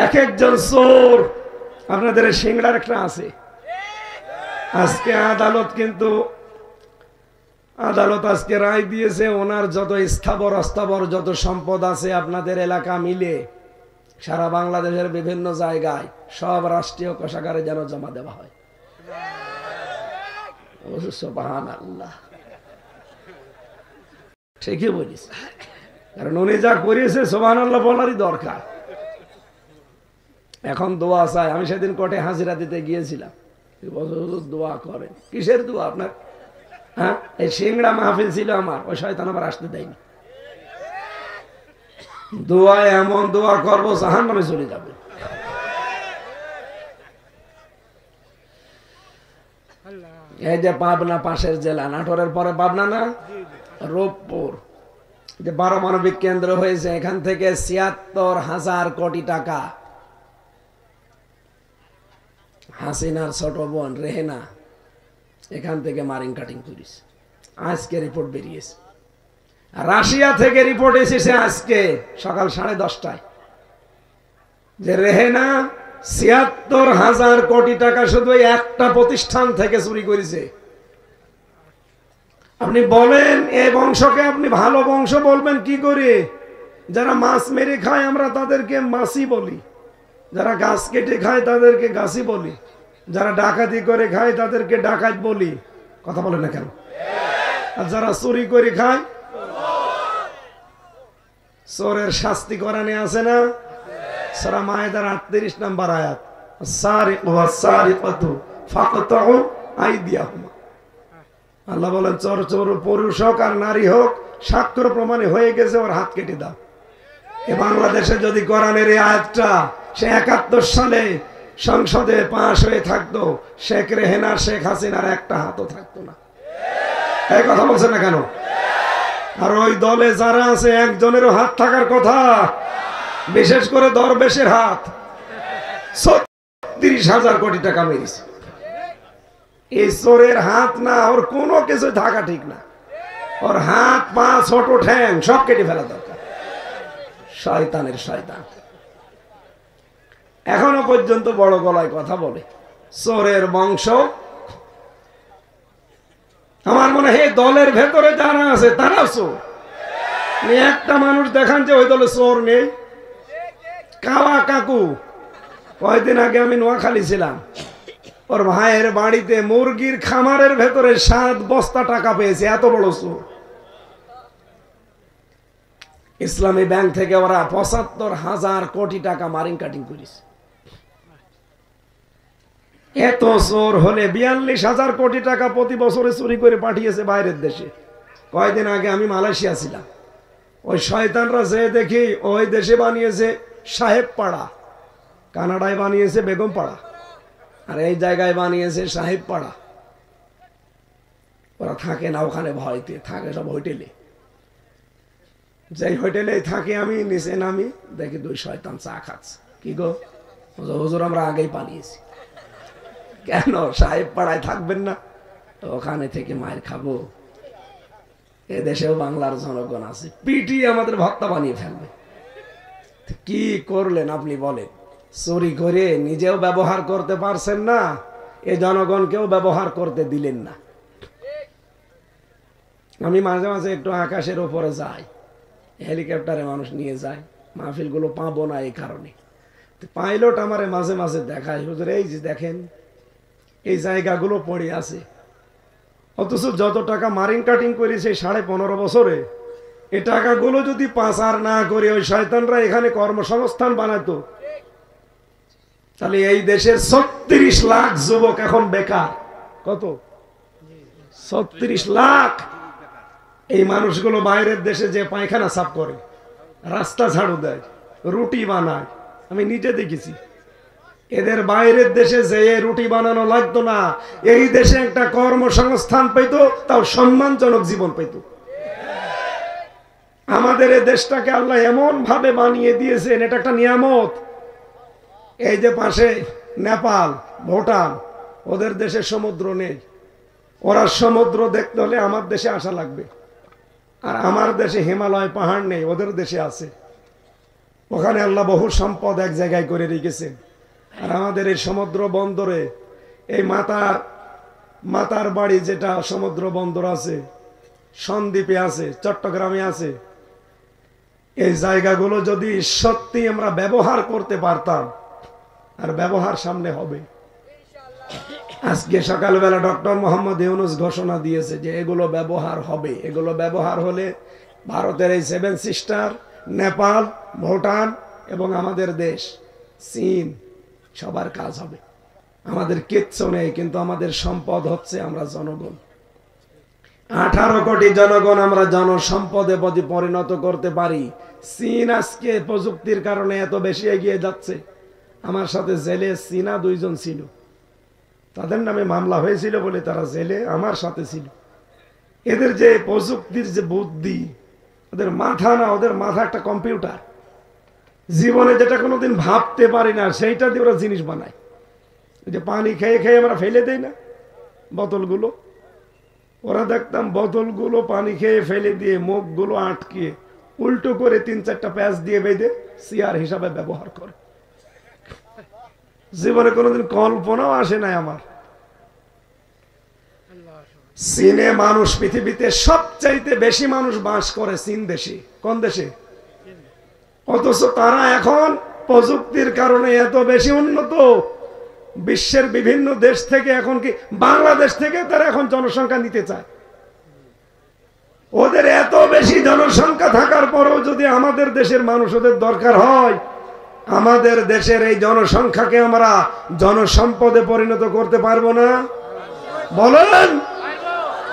এক একজন চোর। আপনাদের সিংড়ার একটা আছে। আজকে আদালত আজকে রায় দিয়েছে, ওনার যত স্থাবর যত সম্পদ আছে আপনাদের এলাকা মিলে সারা বাংলাদেশের বিভিন্ন জায়গায় সব রাষ্ট্রীয় কোষাগারে যেন জমা দেওয়া হয়। সুবহানাল্লাহ, ঠিকই বলিস। কারণ উনি যা করেছে সুবহানাল্লাহ বলারই দরকার। এখন দোয়া চাই। আমি সেদিন কোর্টে হাজিরা দিতে গিয়েছিলাম, দোয়া করেন। কিসের দোয়া আপনার? হ্যাঁ, এই সিংড়া মাহফিল ছিল আমার, ওই শয়তান আবার আসতে দেয়নি। দোয়া এমন দোয়া করবো জাহান্নামে চলে যাবে। এই যে পাবনা পাশের জেলা, নাটোরের পরে পাবনা না, রূপপুর, যে পারমাণবিক কেন্দ্র হয়েছে, এখান থেকে ৭৬,০০০ কোটি টাকা হাসিনার ছোট বোন রেহেনা এখান থেকে মারিং কাটিং করিস। আজকে রিপোর্ট বেরিয়েছে। রাশিয়া থেকে রিপোর্ট এসেছে আজকে সকাল 10:30টায়, যে রেহেনা ৭৬,০০০ কোটি টাকা শুধু একটা প্রতিষ্ঠান থেকে চুরি করেছে। আপনি বলেন এই বংশকে আপনি ভালো বংশ বলবেন কি করে? যারা মাছ মেরে খায় আমরা তাদেরকে মাছি বলি, যারা গাছ কেটে খায় তাদেরকে গাছি বলি, যারা ডাকাতি করে খায় তাদেরকে ডাকাত বলি। কথা বলে না কেন? আর যারা চুরি করে খায়, চোরের শাস্তি কোরআনে আছে না? সূরা মায়েদার 38 নম্বর আয়াত, সারিকু ওয়াস-সারিকাতু ফাকতাউ আইদিয়াহুমা। আল্লাহ বলেন চোর পুরুষ হোক আর নারী হোক, সাক্ষ্য প্রমাণে হয়ে গেছে, ওর হাত কেটে দাও। এ বাংলাদেশে যদি কোরআনের এই আয়াতটা সে ৭১ সালে সংসদে পাশ হয়ে থাকতো, শেখ রেহেনার শেখ হাসিনার একটা হাতও থাকতো না। এই কথা বলছে না কেন? আর ওই দলে যারা আছে একজনেরও হাত থাকার কথা, বিশেষ করে দরবেশের হাত। ৩৬,০০০ কোটি টাকা মেরেছে। এই চোরের হাত না, ওর কোনো কিছু থাকা ঠিক না। ওর হাত পা ছোট ঠ্যাং সব কেটে ফেলা দরকার। শয়তানের শয়তান এখনো পর্যন্ত বড় গলায় কথা বলে, চোরের বংশ। আমার মনে হয় দলের ভেতরে যারা আছে তারা চোর। একটা মানুষ দেখান যে ওই দলে চোর নেই। কাওয়া কাকু, কয়েকদিন আগে আমি নোয়াখালী ছিলাম, ওর ভাইয়ের বাড়িতে মুরগির খামারের ভেতরে 7 বস্তা টাকা পেয়েছে। এত বড় চোর। ইসলামী ব্যাংক থেকে ওরা ৭৫,০০০ কোটি টাকা মারিং কাটিং করেছে। এত চোর হলে ৪২,০০০ কোটি টাকা প্রতি বছরে চুরি করে পাঠিয়েছে বাইরের দেশে। কয়েকদিন আগে আমি মালয়েশিয়া ছিলাম, ওই শয়তানরা যে দেখি ওই দেশে বানিয়েছে সাহেব পাড়া, কানাডায় বানিয়েছে বেগম পাড়া, আর এই জায়গায় বানিয়েছে সাহেব পাড়া। ওরা থাকে না ওখানে, ভয়তে থাকে সব হোটেলে। যেই হোটেলে থাকে আমি নিচে নামি, দেখি 2 শয়তান চা খাচ্ছে। কি গো হুজুর, আমরা আগেই পালিয়েছি। কেন? সাহেব পাড়ায় থাকবেন না? ওখানে থেকে মায়ের খাবো। এদেশেও বাংলার জনগণ আছে, পিটি আমাদের ভক্তা বানিয়ে ফেলবে। কি করলেন আপনি বলেন? চুরি করে নিজেও ব্যবহার করতে পারছেন না, এই জনগণকেও ব্যবহার করতে দিলেন না। আমি মাঝে মাঝে একটু আকাশের উপরে যাই, হেলিকপ্টারে মানুষ নিয়ে যায়, মাহফিল গুলো পাবো না এই কারণে। পাইলট আমারে মাঝে মাঝে দেখায়, হুজুর এই যে দেখেন এই জায়গাগুলো পড়ে আছে, অথচ যত টাকা মারিং কাটিং করেছে 15.5 বছরে, এই টাকাগুলো যদি পাচার না করে ওই শয়তানরা এখানে কর্মসংস্থান বানাতো, তাহলে এই দেশের ৩৬ লাখ যুবক এখন বেকার। কত? ৩৬ লাখ। এই মানুষগুলো বাইরের দেশে যে পায়খানা সাফ করে, রাস্তা ঝাড়ু দেয়, রুটি বানায়, আমি নিজে দেখেছি। এদের বাইরের দেশে যে রুটি বানানো লাগতো না, এই দেশে একটা কর্মসংস্থান পেত, তাও সম্মানজনক জীবন পেত। আমাদের এই দেশটাকে আল্লাহ এমন ভাবে বানিয়ে দিয়েছেন, এটা একটা নিয়ামত। এই যে পাশে নেপাল, ভুটান, ওদের দেশে সমুদ্র নেই। ওরা সমুদ্র দেখতে হলে আমার দেশে আসা লাগবে। আর আমার দেশে হিমালয় পাহাড় নেই, ওদের দেশে আছে। ওখানে আল্লাহ বহু সম্পদ এক জায়গায় করে রেখেছেন। আর আমাদের এই সমুদ্র বন্দরে এই মাতার বাড়ি যেটা সমুদ্র বন্দর আছে, সন্দ্বীপে আছে, চট্টগ্রামে আছে, এই জায়গাগুলো যদি সত্যি আমরা ব্যবহার করতে পারতাম, আর ব্যবহার সামনে হবে। আজকে সকালবেলা ডক্টর মোহাম্মদ ইউনূস ঘোষণা দিয়েছে যে এগুলো ব্যবহার হবে। এগুলো ব্যবহার হলে ভারতের এই 7 সিস্টার, নেপাল, ভুটান এবং আমাদের দেশ চীন সবার কাজ হবে। আমাদের কিচ্ছু নেই, কিন্তু আমাদের সম্পদ হচ্ছে আমরা জনগণ। 18 কোটি জনগণ আমরা জনসম্পদে পরিণত করতে পারি। চীন আজকে প্রযুক্তির কারণে এত বেশি এগিয়ে যাচ্ছে। আমার সাথে জেলে চীনা 2 জন ছিল, তাদের নামে মামলা হয়েছিল বলে তারা জেলে আমার সাথে ছিল। এদের যে প্রযুক্তির যে বুদ্ধি, ওদের মাথা না, ওদের মাথা একটা কম্পিউটার। জীবনে যেটা কোনোদিন ভাবতে পারি না সেইটা দিয়ে ওরা জিনিস বানায়। যে পানি খেয়ে খেয়ে আমরা ফেলে দেই না বোতলগুলো, ওরা দেখতাম বোতলগুলো পানি খেয়ে ফেলে দিয়ে মুখগুলো আটকিয়ে উল্টো করে 3-4টা প্যাচ দিয়ে বেঁধে চেয়ার হিসাবে ব্যবহার করে। জীবনে কোনোদিন কল্পনাও আসে নাই আমার। চীনে মানুষ, পৃথিবীতে সবচাইতে বেশি মানুষ বাস করে চীন দেশে। কোন দেশে? অথচ তারা এখন প্রযুক্তির কারণে এত বেশি উন্নত, বিশ্বের বিভিন্ন দেশ থেকে, এখন কি বাংলাদেশ থেকে তারা এখন জনসংখ্যা নিতে চায়। ওদের এত বেশি জনসংখ্যা থাকার পরেও যদি আমাদের দেশের মানুষ ওদের দরকার হয়, আমাদের দেশের এই জনসংখ্যাকে আমরা জনসম্পদে পরিণত করতে পারবো না? বলেন।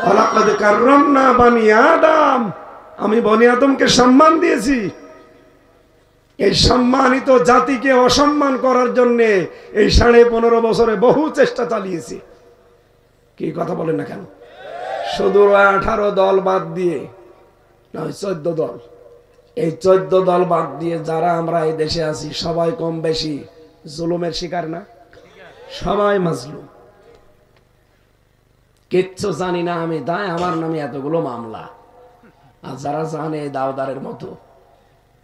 ওয়ালাকাদ কাররামনা বানি আদম, আমি বনি আদমকে সম্মান দিয়েছি। এই সম্মানিত জাতিকে অসম্মান করার জন্য এই 15.5 বছরে বহু চেষ্টা চালিয়েছি। কি কথা বলেন না কেন? শুধু 18 দল বাদ দিয়ে, 14 দল, এই 14 দল বাদ দিয়ে যারা আমরা এই দেশে আছি সবাই কম বেশি জুলুমের শিকার না? সবাই মাজলুম। কিচ্ছু জানি না আমি, তাই আমার নামে এতগুলো মামলা। আর যারা জানে দাওদারের মতো,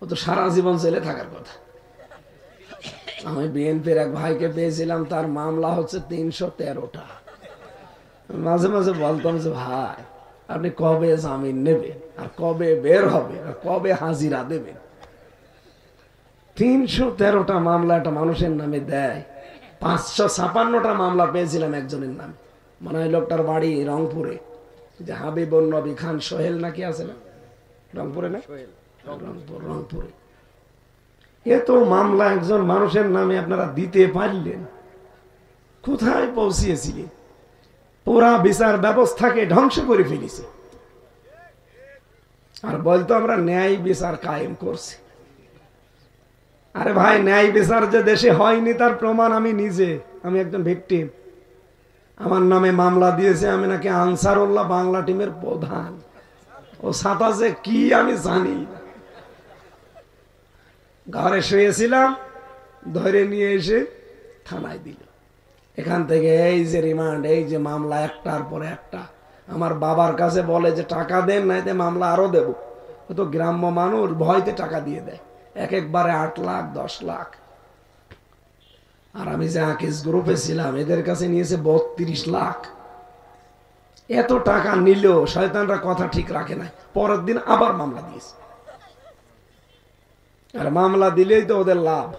ও তো সারা জীবন জেলে থাকার কথা। আমি বিএনপির এক ভাইকে পেয়েছিলাম, তার মামলা হচ্ছে 313টা। মাঝে মাঝে বলতাম যে ভাই আপনি কবে জামিন নেবেন, আর কবে বের হবে, আর কবে হাজিরা দেবেন? 313টা মামলা একটা মানুষের নামে দেয়। 556টা মামলা পেয়েছিলাম একজনের নামে। মনে হয় লোকটার বাড়ি রংপুরে, যে হাবিবুর নবী খান সোহেল নাকি আছে না, রংপুরে না? রংপুরে। এত মামলা একজন মানুষের নামে আপনারা দিতে পারলেন? কোথায় পৌঁছিয়েছিলেন? পুরা বিচার ব্যবস্থাকে ধ্বংস করে ফেলেছে। আর বলতো আমরা ন্যায় বিচার কায়েম করছি। আরে ভাই, ন্যায় বিচার যে দেশে হয়নি তার প্রমাণ আমি নিজে। আমি একজন ভিকটিম। আমার নামে মামলা দিয়েছে, আমি নাকি আনসারুল্লাহ বাংলা টিমের প্রধান। ও সাতা যে কি আমি জানি না। ঘরে শুয়েছিলাম, ধরে নিয়ে এসে থানায় দিল। এখান থেকে এই যে রিমান্ড, এই যে মামলা একটার পরে একটা। আমার বাবার কাছে বলে যে টাকা দেন, নাইতে মামলা আরো দেব। ও তো গ্রাম্য মানুষ, ভয়তে টাকা দিয়ে দেয়। একবারে 8 লাখ 10 লাখ। আর আমি যে আকিস গ্রুপে ছিলাম, এদের কাছে নিয়েছে 32 লাখ। এত টাকা নিলেও শয়তানরা কথা ঠিক রাখে না, পরের দিন আবার মামলা দিয়েছে। আর মামলা দিলেই তো ওদের লাভ,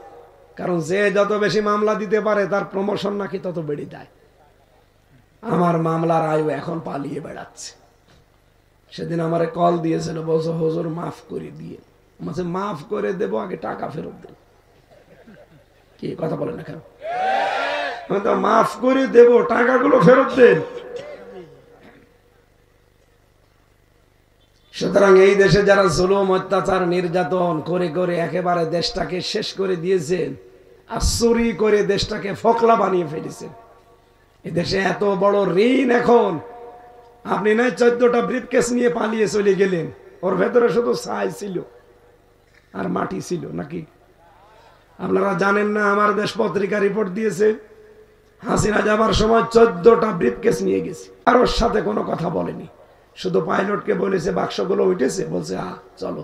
কারণ যে যত বেশি মামলা দিতে পারে তার প্রমোশন নাকি তত বেড়ে যায়। আমার মামলার আয়ু এখন পালিয়ে বেড়াচ্ছে। সেদিন আমারে কল দিয়েছিল, বলছে হুজুর মাফ করে দিয়ে। বলছে মাফ করে দেবো, আগে টাকা ফেরত দেব। কি কথা বলে না কেন? মাফ করে দেব, টাকাগুলো ফেরত দেন। সুতরাং এই দেশে যারা জুলুম, অত্যাচার, নির্যাতন করে করে একেবারে দেশটাকে শেষ করে দিয়েছেন, আর চুরি করে দেশটাকে ফকলা বানিয়ে ফেলেছেন। এই দেশে এত বড় ঋণ এখন। আপনি না 14টা ব্রিফকেস নিয়ে পালিয়ে চলে গেলেন, ওর ভেতরে শুধু ছাই ছিল আর মাটি ছিল নাকি? আপনারা জানেন না, আমার দেশ পত্রিকা রিপোর্ট দিয়েছে হাসিনা যাবার সময় 14টা ব্রিফকেস নিয়ে গেছে, আর ওর সাথে কোনো কথা বলেনি। শুধু পাইলটকে বলেছে বাক্সগুলো উঠেছে, বলছে চলো।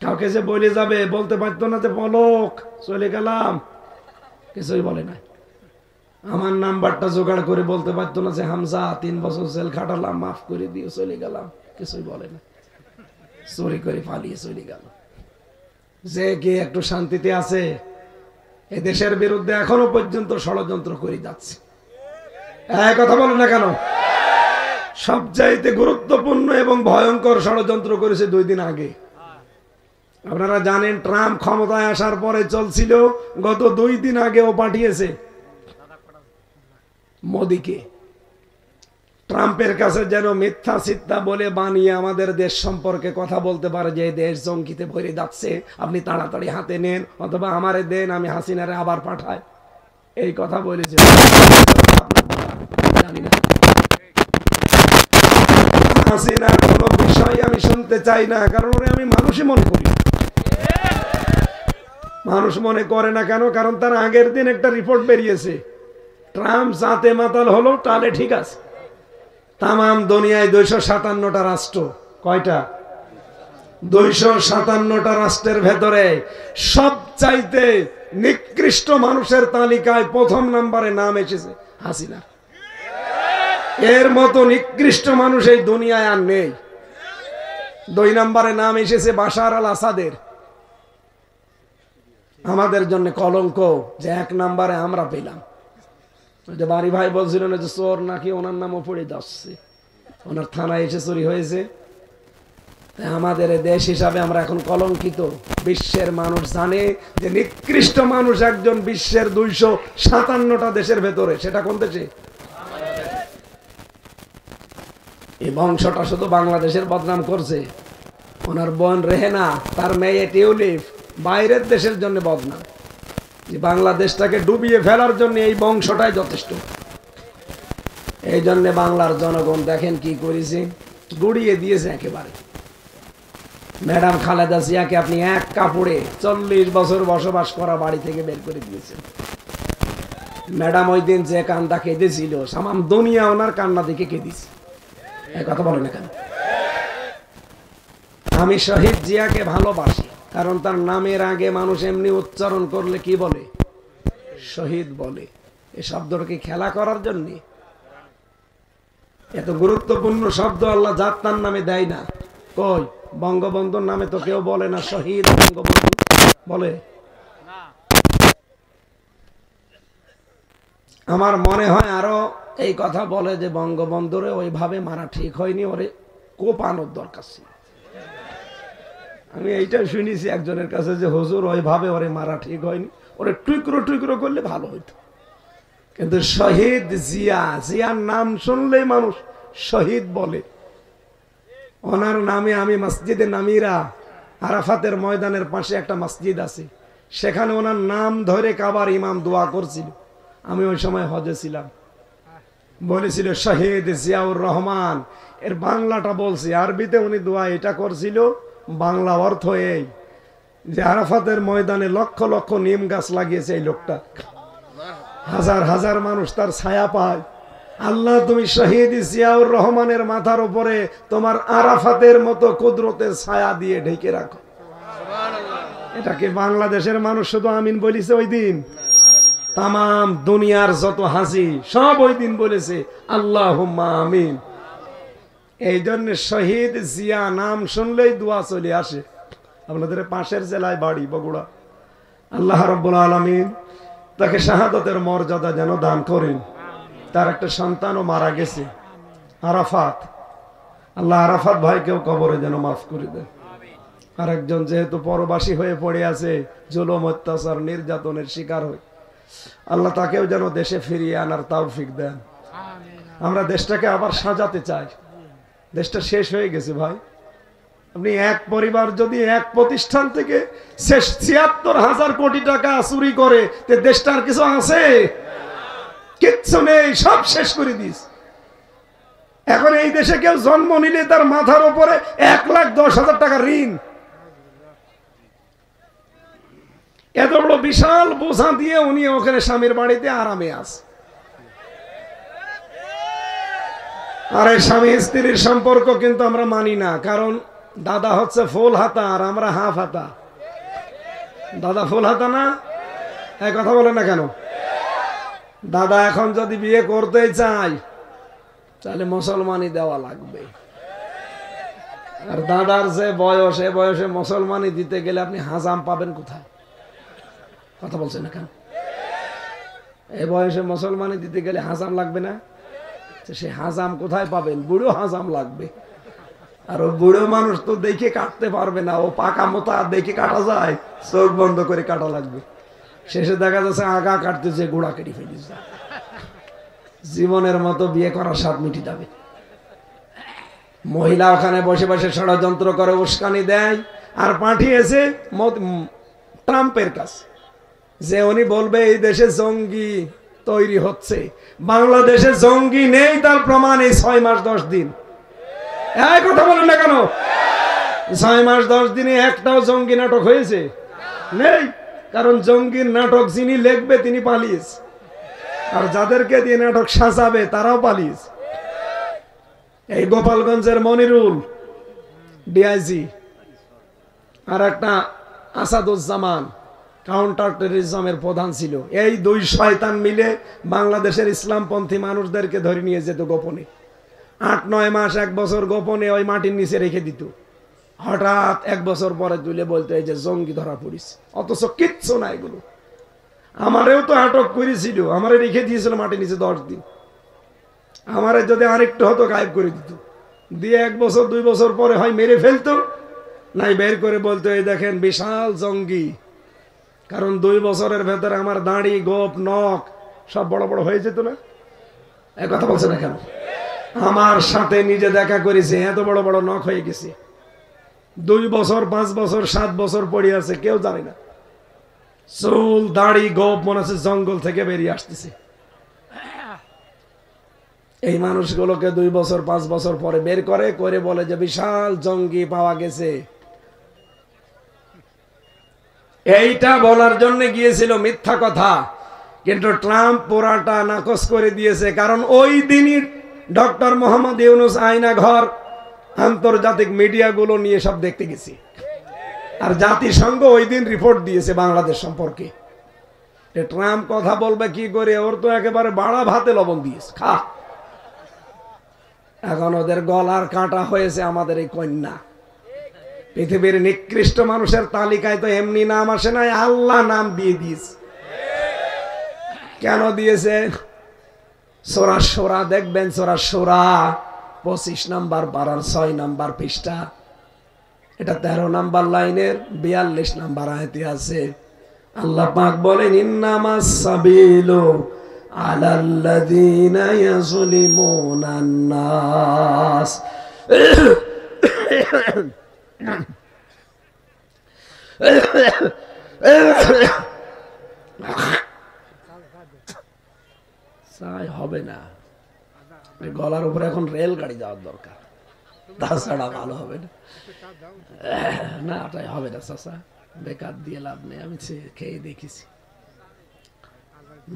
কাউকে যে বলে যাবে, বলতে পারতো না যে পলক চলে গেলাম, কিছুই বলে না। আমার নাম্বারটা জোগাড় করে বলতে পারতো না যে হামজা 3 বছর জেল খাটালাম, মাফ করে দিয়ে চলে গেলাম, কিছুই বলে না। চুরি করে পালিয়ে চলে গেল। যে কে একটু শান্তিতে আছে, এ দেশের বিরুদ্ধে এখনো পর্যন্ত ষড়যন্ত্র করে যাচ্ছে। এক কথা বলে না কেন? সবচাইতে গুরুত্বপূর্ণ এবং ভয়ঙ্কর ষড়যন্ত্র করেছে 2 দিন আগে। আপনারা জানেন ট্রাম্প ক্ষমতায় আসার পরে চলছিল, গত 2 দিন আগে ও পাঠিয়েছে মোদিকে ট্রাম্পের কাছে যেন মিথ্যা চিত্তা বলে বানিয়ে আমাদের দেশ সম্পর্কে কথা বলতে পারে যে দেশ জঙ্গিতে ভরে যাচ্ছে, আপনি তাড়াতাড়ি হাতে নেন অথবা আমারে দেন, আমি হাসিনারে আবার পাঠাই। এই কথা বলেছে। জানি না, হাসিনার কোনো বিষয় আমি শুনতে চাই না, কারণ ওরে আমি মানুষই মনে করি। মানুষ মনে করে না কেন? কারণ তার আগের দিন একটা রিপোর্ট বেরিয়েছে, ট্রাম্প জাতে মাতাল হলো, তাহলে ঠিক আছে। তাম দুনিয়ায় 257টা রাষ্ট্র, কয়টা? 257টা রাষ্ট্রের ভেতরে সবচাইতে নিকৃষ্ট মানুষের তালিকায় 1ম নম্বরে নাম এসেছে হাসিনা। এর মতো নিকৃষ্ট মানুষ এই দুনিয়ায় আর নেই। 2 নম্বরে নাম এসেছে বাশার আল আসাদের। আমাদের জন্য কলঙ্ক যে 1 নম্বরে আমরা পেলাম। যে বাড়ি ভাই বলছিলেন যে চোর নাকি ওনার নামও পড়ে যাচ্ছে, ওনার থানায় এসে চুরি হয়েছে। আমাদের দেশ হিসাবে আমরা এখন কলঙ্কিত। বিশ্বের মানুষ জানে যে নিকৃষ্ট মানুষ একজন বিশ্বের 257টা দেশের ভেতরে, সেটা কোন দেশে? এই বংশটা শুধু বাংলাদেশের বদনাম করছে। ওনার বোন রেহেনা, তার মেয়ে টিউলিপ বাইরের দেশের জন্য বদনাম। বাংলাদেশটাকে ডুবিয়ে ফেলার জন্য এই বংশটাই যথেষ্ট। এই জন্য বাংলার জনগণ দেখেন কি করেছে, গুড়িয়ে দিয়েছে একেবারে। ম্যাডাম খালেদা জিয়াকে আপনি এক কাপড়ে 40 বছর বসবাস করা বাড়ি থেকে বের করে দিয়েছেন। ম্যাডাম ওই দিন যে কান্না কেঁদেছিল, সামাম দুনিয়া ওনার কান্না দেখে কেঁদিস। এই কথা বলে না কেন? আমি শহীদ জিয়াকে ভালোবাসি, কারণ তার নামের আগে মানুষ এমনি উচ্চারণ করলে কি বলে? শহীদ বলে। এই শব্দটা কি খেলা করার জন্য? এত গুরুত্বপূর্ণ শব্দ আল্লাহ জাত তার নামে দেয় না। কই বঙ্গবন্ধুর নামে তো কেউ বলে না শহীদ বঙ্গবন্ধু, বলে? আমার মনে হয় আরো এই কথা বলে যে বঙ্গবন্ধুরে ওইভাবে মারা ঠিক হয়নি, ওরে কোপানোর দরকার ছিল। আমি এইটা শুনেছি একজনের কাছে যে হুজুর ওইভাবে ওরে মারা ঠিক হয়নি, ওরে টুকরো টুকরো করলে ভালো হইতো। কিন্তু শহীদ জিয়া, জিয়ার নাম শুনলেই মানুষ শহীদ বলে। ওনার নামে আমি মসজিদে নামিরা, আরাফাতের ময়দানের পাশে একটা মসজিদ আছে, সেখানে ওনার নাম ধরে কাবার ইমাম দোয়া করছিল। আমি ওই সময় হজে ছিলাম। বলেছিল শহীদ জিয়াউর রহমান। এর বাংলাটা বলছি, আরবিতে উনি দোয়া এটা করছিল। বাংলা অর্থ এই যে আরাফাতের ময়দানে লক্ষ লক্ষ নিম গাছ লাগিয়েছে এই লোকটা, হাজার হাজার মানুষ তার ছায়া পায়। আল্লাহ তুমি শহীদ জিয়াউর রহমানের মাথার উপরে তোমার আরাফাতের মতো কুদরতের ছায়া দিয়ে ঢেকে রাখো। এটাকে বাংলাদেশের মানুষ শুধু আমিন বলেছে ওই দিন? তামাম দুনিয়ার যত হাসি সব ওই দিন বলেছে আল্লাহুম্মা আমিন। এই জন্য শহীদ জিয়া নাম শুনলেই দোয়া চলে আসে। আপনাদের পাশের জেলায় বাড়ি বগুড়া। আল্লাহ রাব্বুল আলামিন তাকে শাহাদাতের মর্যাদা যেন দান করেন। তার একটা সন্তানও মারা গেছে, আরাফাত। আল্লাহ আরাফাত ভাইকেও কবরে যেন মাফ করে দেন। আর একজন যেহেতু পরবাসী হয়ে পড়ে আছে, জুলুম অত্যাচার নির্যাতনের শিকার হয়ে, আল্লাহ তাকেও যেন দেশে ফিরিয়ে আনার তৌফিক দেন। আমরা দেশটাকে আবার সাজাতে চাই। দেশটা শেষ হয়ে গেছে ভাই। আপনি এক পরিবার যদি এক প্রতিষ্ঠান থেকে ৭৬,০০০ কোটি টাকা চুরি করে, তে দেশটার কিছু আছে? কিচ্ছু নেই, সব শেষ করে দিস। এখন এই দেশে কেউ জন্ম নিলে তার মাথার উপরে ১,১০,০০০ টাকা ঋণ। এত বড় বিশাল বোঝা দিয়ে উনি ওখানে স্বামীর বাড়িতে আরামে আছে। আর এই স্বামী স্ত্রীর সম্পর্ক কিন্তু আমরা মানি না, কারণ দাদা হচ্ছে ফুল হাতা আর আমরা হাফ হাতা। দাদা ফুল হাতা না? এই কথা বলে না কেন? দাদা এখন যদি বিয়ে করতে চাই তাহলে মুসলমানি দেওয়া লাগবে। আর দাদার যে বয়স, এ বয়সে মুসলমানি দিতে গেলে আপনি হাজাম পাবেন কোথায়? কথা বলছেন না কেন? এ বয়সে মুসলমানি দিতে গেলে হাজাম লাগবে না? সে হাজাম কোথায় পাবেন? বুড়ো হাজাম লাগবে। আর ও বুড়ো মানুষ তো দেখে কাটতে পারবে না, ও পাকা মোতা দেখে কাটা যায়, চোখ বন্ধ করে কাটা লাগবে। শেষে দেখা যাচ্ছে আগা কাটতেছে, গোড়া কেটে ফেলিস। জীবনের মতো বিয়ে করার স্বাদ মিটে যাবে। মহিলা ওখানে বসে বসে ষড়যন্ত্র করে, উস্কানি দেয় আর পাঠিয়েছে ট্রাম্পের কাছে যে উনি বলবে এই দেশে জঙ্গি তৈরি হচ্ছে। বাংলাদেশে জঙ্গি নেই তার প্রমাণ এই 6 মাস 10 দিন। এই কথা বলেন না কেন? 6 মাস 10 দিনে একটাও জঙ্গি নাটক হয়েছে? নেই। কারণ জঙ্গির নাটক যিনি লিখবে তিনি পালিয়েছে, আর যাদেরকে দিয়ে নাটক সাজাবে তারাও পালিয়েছে। এই গোপালগঞ্জের মনিরুল ডিআইজি আর একটা আসাদুজ্জামান কাউন্টার টেররিজমের প্রধান ছিল। এই 2 শয়তান মিলে বাংলাদেশের ইসলামপন্থী মানুষদেরকে ধরে নিয়ে যেত গোপনে। 8-9 মাস 1 বছর গোপনে ওই মাটির নিচে রেখে দিত। হঠাৎ 1 বছর পরে তুলে বলতো এই যে জঙ্গি ধরা পড়িছে, অথচ কিচ্ছু না এগুলো। আমারেও তো আটক করেছিল, আমারে রেখে দিয়েছিল মাটির নিচে 10 দিন। আমারে যদি আরেকটু হতো গায়েব করে দিত, দিয়ে 1 বছর 2 বছর পরে হয় মেরে ফেলতো, নাই বের করে বলতো এই দেখেন বিশাল জঙ্গি। কারণ 2 বছরের ভেতরে আমার দাড়ি, গোপ, নখ সব বড় বড় হয়ে যেত না? এক কথা বলছে না কেন? আমার সাথে নিজে দেখা করেছে, এত বড় বড় নখ হয়ে গেছে। 2 বছর 5 বছর 7 বছর পড়ে আছে, কেউ জানে না। চুল, দাড়ি, গোপ মনে হচ্ছে জঙ্গল থেকে বেরিয়ে আসতেছে। এই মানুষগুলোকে 2 বছর 5 বছর পরে বের করে বলে যে বিশাল জঙ্গি পাওয়া গেছে। এইটা বলার জন্য গিয়েছিল, মিথ্যা কথা। কিন্তু ট্রাম্প পুরাটা নাকচ করে দিয়েছে। কারণ ওই দিনই ডক্টর মোহাম্মদ ইউনূস আয়না ঘর আন্তর্জাতিক মিডিয়াগুলো নিয়ে সব দেখতে গেছি। আর জাতিসংঘ ওই দিন রিপোর্ট দিয়েছে বাংলাদেশ সম্পর্কে। ট্রাম্প কথা বলবে কি করে? ওর তো একেবারে বাড়া ভাতে লবণ দিয়েছে, খা। এখন ওদের গলার কাঁটা হয়েছে আমাদের এই কন্যা। পৃথিবীর নিকৃষ্ট মানুষের তালিকায় তো এমনি নাম আসে নাই, আল্লাহ নাম দিয়ে দিয়েছে। কেন দিয়েছে? সূরা শূরা দেখবেন, সূরা শূরা 25 নম্বর পারার 6 নম্বর পৃষ্ঠা, এটা 13 নম্বর লাইনের 42 নম্বর আয়াতে আছে। আল্লাহ পাক বলেন ইন্নামাস সাবিলু আলাল্লাযীনা ইয়াযলিমুনান নাস। হবে না, গলার উপরে এখন রেল গাড়ি যাওয়ার দরকার, তাছাড়া ভালো হবে না। না তাই হবে না চাচা, বেকার দিয়ে লাভ নেই। আমি খেয়ে দেখেছি,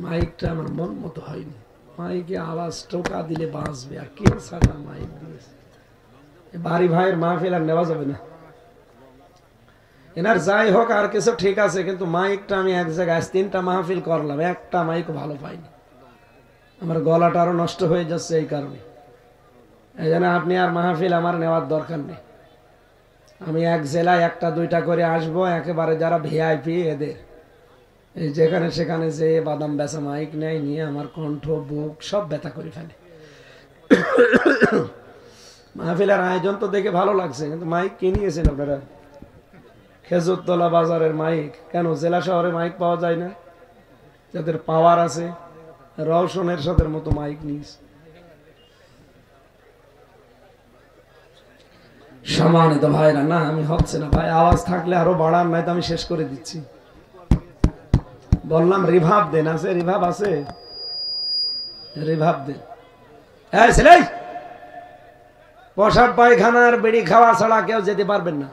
মাইকটা আমার মন মতো হয়নি। মাইকে আওয়াজ টোকা দিলে বাঁচবে, আর কে ছাড়া মাইক দিয়েছে। বাড়ি ভাইয়ের মাহফিল আর নেওয়া যাবে না। এনার যাই হোক আর কিছু ঠিক আছে, কিন্তু মাইকটা আমি এক জায়গায় 3টা মাহফিল করলাম, একটা মাইক ভালো পাইনি। আমার গলাটা আরো নষ্ট হয়ে যাচ্ছে এই কারণে। এই জন্য আপনি আর মাহফিল আমার নেওয়ার দরকার নেই। আমি এক জেলায় 1টা 2টা করে আসবো, একেবারে যারা ভিআইপি এদের এই যেখানে সেখানে যে বাদাম বেচা মাইক নেয়, নিয়ে আমার কণ্ঠ, বুক সব ব্যথা করে ফেলে। মাহফিলের আয়োজন তো দেখে ভালো লাগছে, কিন্তু মাইক কে নিয়েছেন আপনারা? খেজুরতলা বাজারের মাইক। কেন জেলা শহরে মাইক পাওয়া যায় না? যাদের পাওয়ার আছে রওশনের সাথে মতো মাইক নিয়েছে। সম্মানিত ভাইরা, না আমি হচ্ছে না ভাই, আওয়াজ থাকলে আরো বাড়ান, নাই তো আমি শেষ করে দিচ্ছি। বললাম রিভাব দেন, আছে রিভাব আছে, রিভাব দেন। হ্যাঁ ছেলে, পেশাব পায়খানার বিড়ি খাওয়া ছাড়া কেউ যেতে পারবেন না।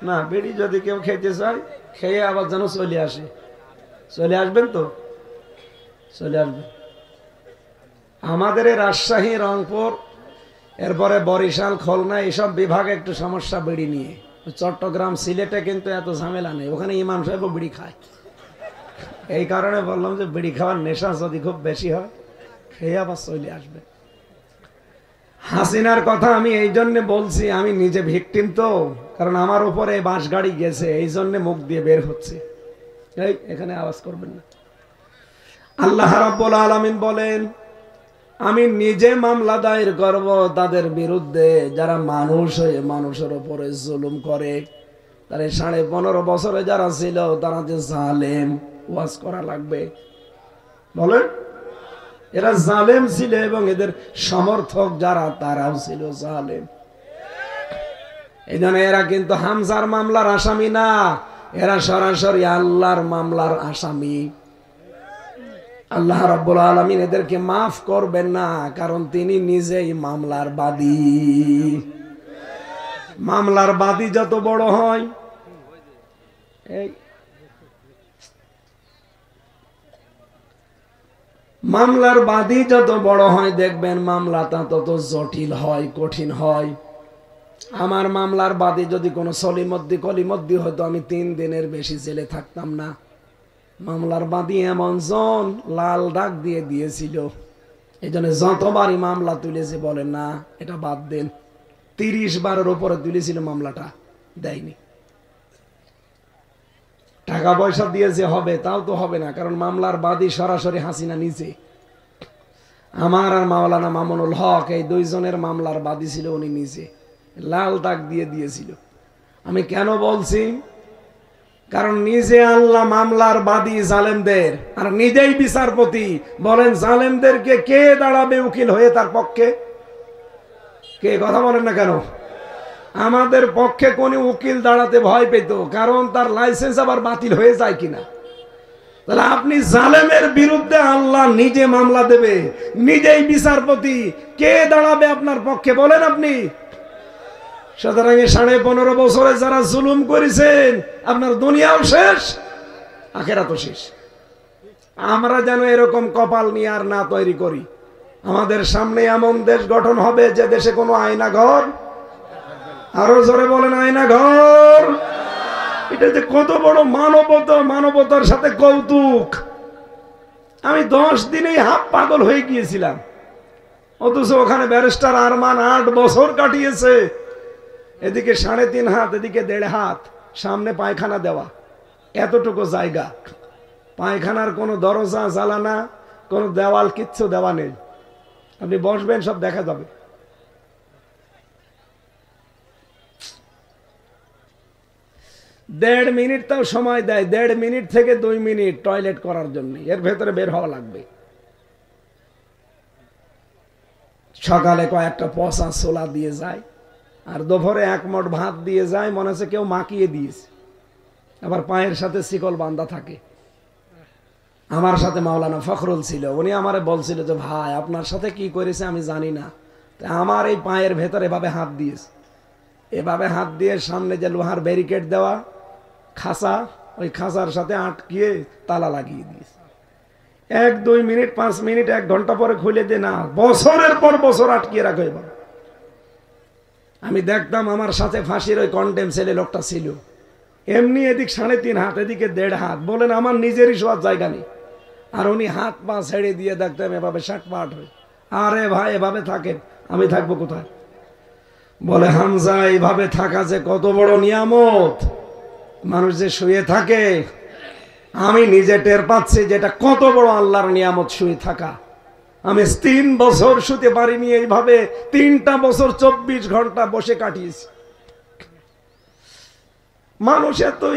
না, বিড়ি যদি কেউ খেতে চায়, খেয়ে আবার যেন চলে আসে। চলে আসবেন তো? চলে আসবেন। আমাদের এই রাজশাহী, রংপুর এরপরে বরিশাল, খুলনা এইসব বিভাগে একটু সমস্যা বিড়ি নিয়ে। চট্টগ্রাম, সিলেটে কিন্তু এত ঝামেলা নেই, ওখানে ইমাম সাহেবও বিড়ি খায়। এই কারণে বললাম যে বিড়ি খাওয়ার নেশা যদি খুব বেশি হয় খেয়ে আবার চলে আসবে। হাসিনার কথা আমি এই জন্য বলছি, আমি নিজে ভিকটিম তো, কারণ আমার উপরে বাস গাড়ি গেছে, এই জন্য মুখ দিয়ে বের হচ্ছে। এই এখানে আওয়াজ করবেন না। আল্লাহ রাব্বুল আলামিন বলেন, আমি নিজে মামলা দায়ের করব তাদের বিরুদ্ধে যারা মানুষ হয়ে মানুষের উপরে জুলুম করে। তারা 15.5 বছরে যারা ছিল তারা যে জালেম, ওয়াজ করা লাগবে। বলেন, এরা জালেম ছিল এবং এদের সমর্থক যারা তারাও ছিল জালেম। এই জন্য এরা কিন্তু হামজার মামলার আসামি না, এরা সরাসরি আল্লাহর মামলার আসামি। আল্লাহ রাব্বুল আলামিন এদেরকে মাফ করবেন না, কারণ তিনি নিজেই মামলার বাদী। মামলার বাদী যত বড় হয়, এই মামলার বাদী যত বড় হয় দেখবেন মামলাটা তত জটিল হয়, কঠিন হয়। আমার মামলার বাদী যদি কোনো সলিমদ্দি কলিমদ্দি হতো, আমি 3 দিনের বেশি জেলে থাকতাম না। মামলার বাদী এমন জন লাল ডাক দিয়ে দিয়েছিল, এই জন্য যতবারই মামলা তুলেছে বলেন না এটা বাদ দেন। 30 বারের উপরে তুলেছিল, মামলাটা দেয়নি। টাকা পয়সা দিয়েছে হবে, তাও তো হবে না, কারণ মামলার বাদী সরাসরি হাসিনা নিজে। আমার আর মাওলানা মামুনুল হক এই 2 জনের মামলার বাদী ছিল উনি নিজে, লাল দাগ দিয়ে দিয়েছিল। আমি কেন বলছি, কারণ নিজে আল্লাহ মামলার বাদী জালেমদের, আর নিজেই বিচারপতি। বলেন জালেমদেরকে কে দাঁড়াবে উকিল হয়ে তার পক্ষে? কে কথা বলেন না কেন? আমাদের পক্ষে কোন উকিল দাঁড়াতে ভয় পেত, কারণ তার লাইসেন্স আবার বাতিল হয়ে যায় কিনা। তাহলে আপনি জালেমের বিরুদ্ধে আল্লাহ নিজে মামলা দেবে, নিজেই বিচারপতি, কে দাঁড়াবে আপনার পক্ষে বলেন আপনি? সুতরাং 15.5 বছরে যারা জুলুম করেছেন, আপনার দুনিয়াও শেষ, আখিরাতও শেষ। আমরা যেন এরকম কপাল নিয়ে আর না তৈরি করি। আমাদের সামনে এমন দেশ গঠন হবে যে দেশে কোনো আয়না ঘর, আরো জোরে বলেন আয়না ঘর। এটা যে কত বড় মানবতা, মানবতার সাথে কৌতুক। আমি 10 দিনেই হাফ পাগল হয়ে গিয়েছিলাম, অথচ ওখানে ব্যারিস্টার আরমান 8 বছর কাটিয়েছে। এদিকে 3.5 হাত, এদিকে 1.5 হাত, সামনে পায়খানা দেওয়া, এতটুকু জায়গা। পায়খানার কোনো দরজা জ্বালানা, কোনো দেওয়াল, কিচ্ছু দেওয়া নেই। আপনি বসবেন, সব দেখা যাবে। দেড় মিনিট তাও সময় দেয়, 1.5 মিনিট থেকে 2 মিনিট টয়লেট করার জন্য, এর ভেতরে বের হওয়া লাগবে। সকালে কয়েকটা পচা ছোলা দিয়ে যায়, আর দুপুরে 1 মুঠ ভাত দিয়ে যায়, মনে হচ্ছে কেউ মাখিয়ে দিয়েছে। আবার পায়ের সাথে শিকল বাঁধা থাকে। আমার সাথে মাওলানা ফখরুল ছিল, উনি আমারে বলছিল যে ভাই আপনার সাথে কি করেছে আমি জানি না, আমার এই পায়ের ভেতরে এভাবে হাত দিয়েছে, এভাবে হাত দিয়ে সামনে যে লোহার ব্যারিকেড দেওয়া খাঁচা, ওই খাঁচার সাথে আটকিয়ে তালা লাগিয়ে দিয়েছে। 1-2 মিনিট, 5 মিনিট, 1 ঘন্টা পরে খুলে দে না, বছরের পর বছর আটকিয়ে রাখো। এবার আমি দেখতাম আমার সাথে ফাঁসির ওই কন্ডেম ছেলে লোকটা ছিল, এমনি এদিক 3.5 হাত, এদিকে 1.5 হাত, বলেন আমার নিজেরই শোয়ার জায়গা নেই। আর উনি হাত পা ছেড়ে দিয়ে দেখতাম এভাবে 60 পাট হয়ে। আরে ভাই এভাবে থাকেন, আমি থাকবো কোথায়? বলে হামজা এইভাবে থাকা যে কত বড় নিয়ামত, মানুষ যে শুয়ে থাকে, আমি নিজে টের পাচ্ছি যেটা কত বড় আল্লাহর নিয়ামত শুয়ে থাকা। আমি 3 বছর শুতে পারিনি, এইভাবে 3টা বছর 24 ঘন্টা বসে কাটিয়েছি। মানুষ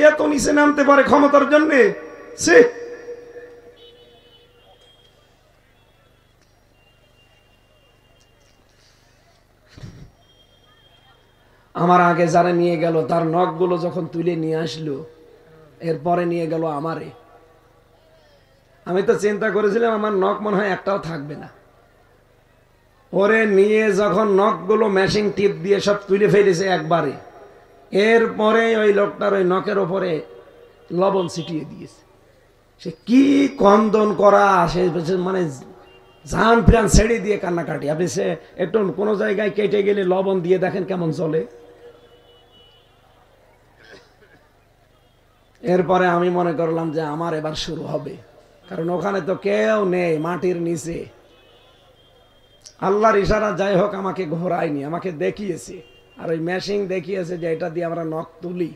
এত নিচে নামতে পারে ক্ষমতার জন্যে। আমার আগে যারা নিয়ে গেল তার নখগুলো যখন তুলে নিয়ে আসলো, এরপরে নিয়ে গেল আমারে। আমি তো চিন্তা করেছিলাম আমার নখ মনে হয় একটাও থাকবে না। ওরে নিয়ে যখন নখগুলো মেশিং টিপ দিয়ে সব তুলে ফেলেছে একবারে, এরপরে ওই লোকটার ওই নখের ওপরে লবণ ছিটিয়ে দিয়েছে। সে কি কন্দন করা, সে মানে জান প্রাণ ছেড়ে দিয়ে কান্নাকাটি। আপনি সে একটু কোনো জায়গায় কেটে গেলে লবণ দিয়ে দেখেন কেমন চলে। এরপরে আমি মনে করলাম যে আমার এবার শুরু হবে, কারণ ওখানে তো কেউ নেই, মাটির নিচে। আল্লাহর ইশারা যাই হোক আমাকে ঘোরায়নি, আমাকে দেখিয়েছে। আর ওই মেশিন দেখিয়েছে যে এটা দিয়ে আমরা নখ তুলি।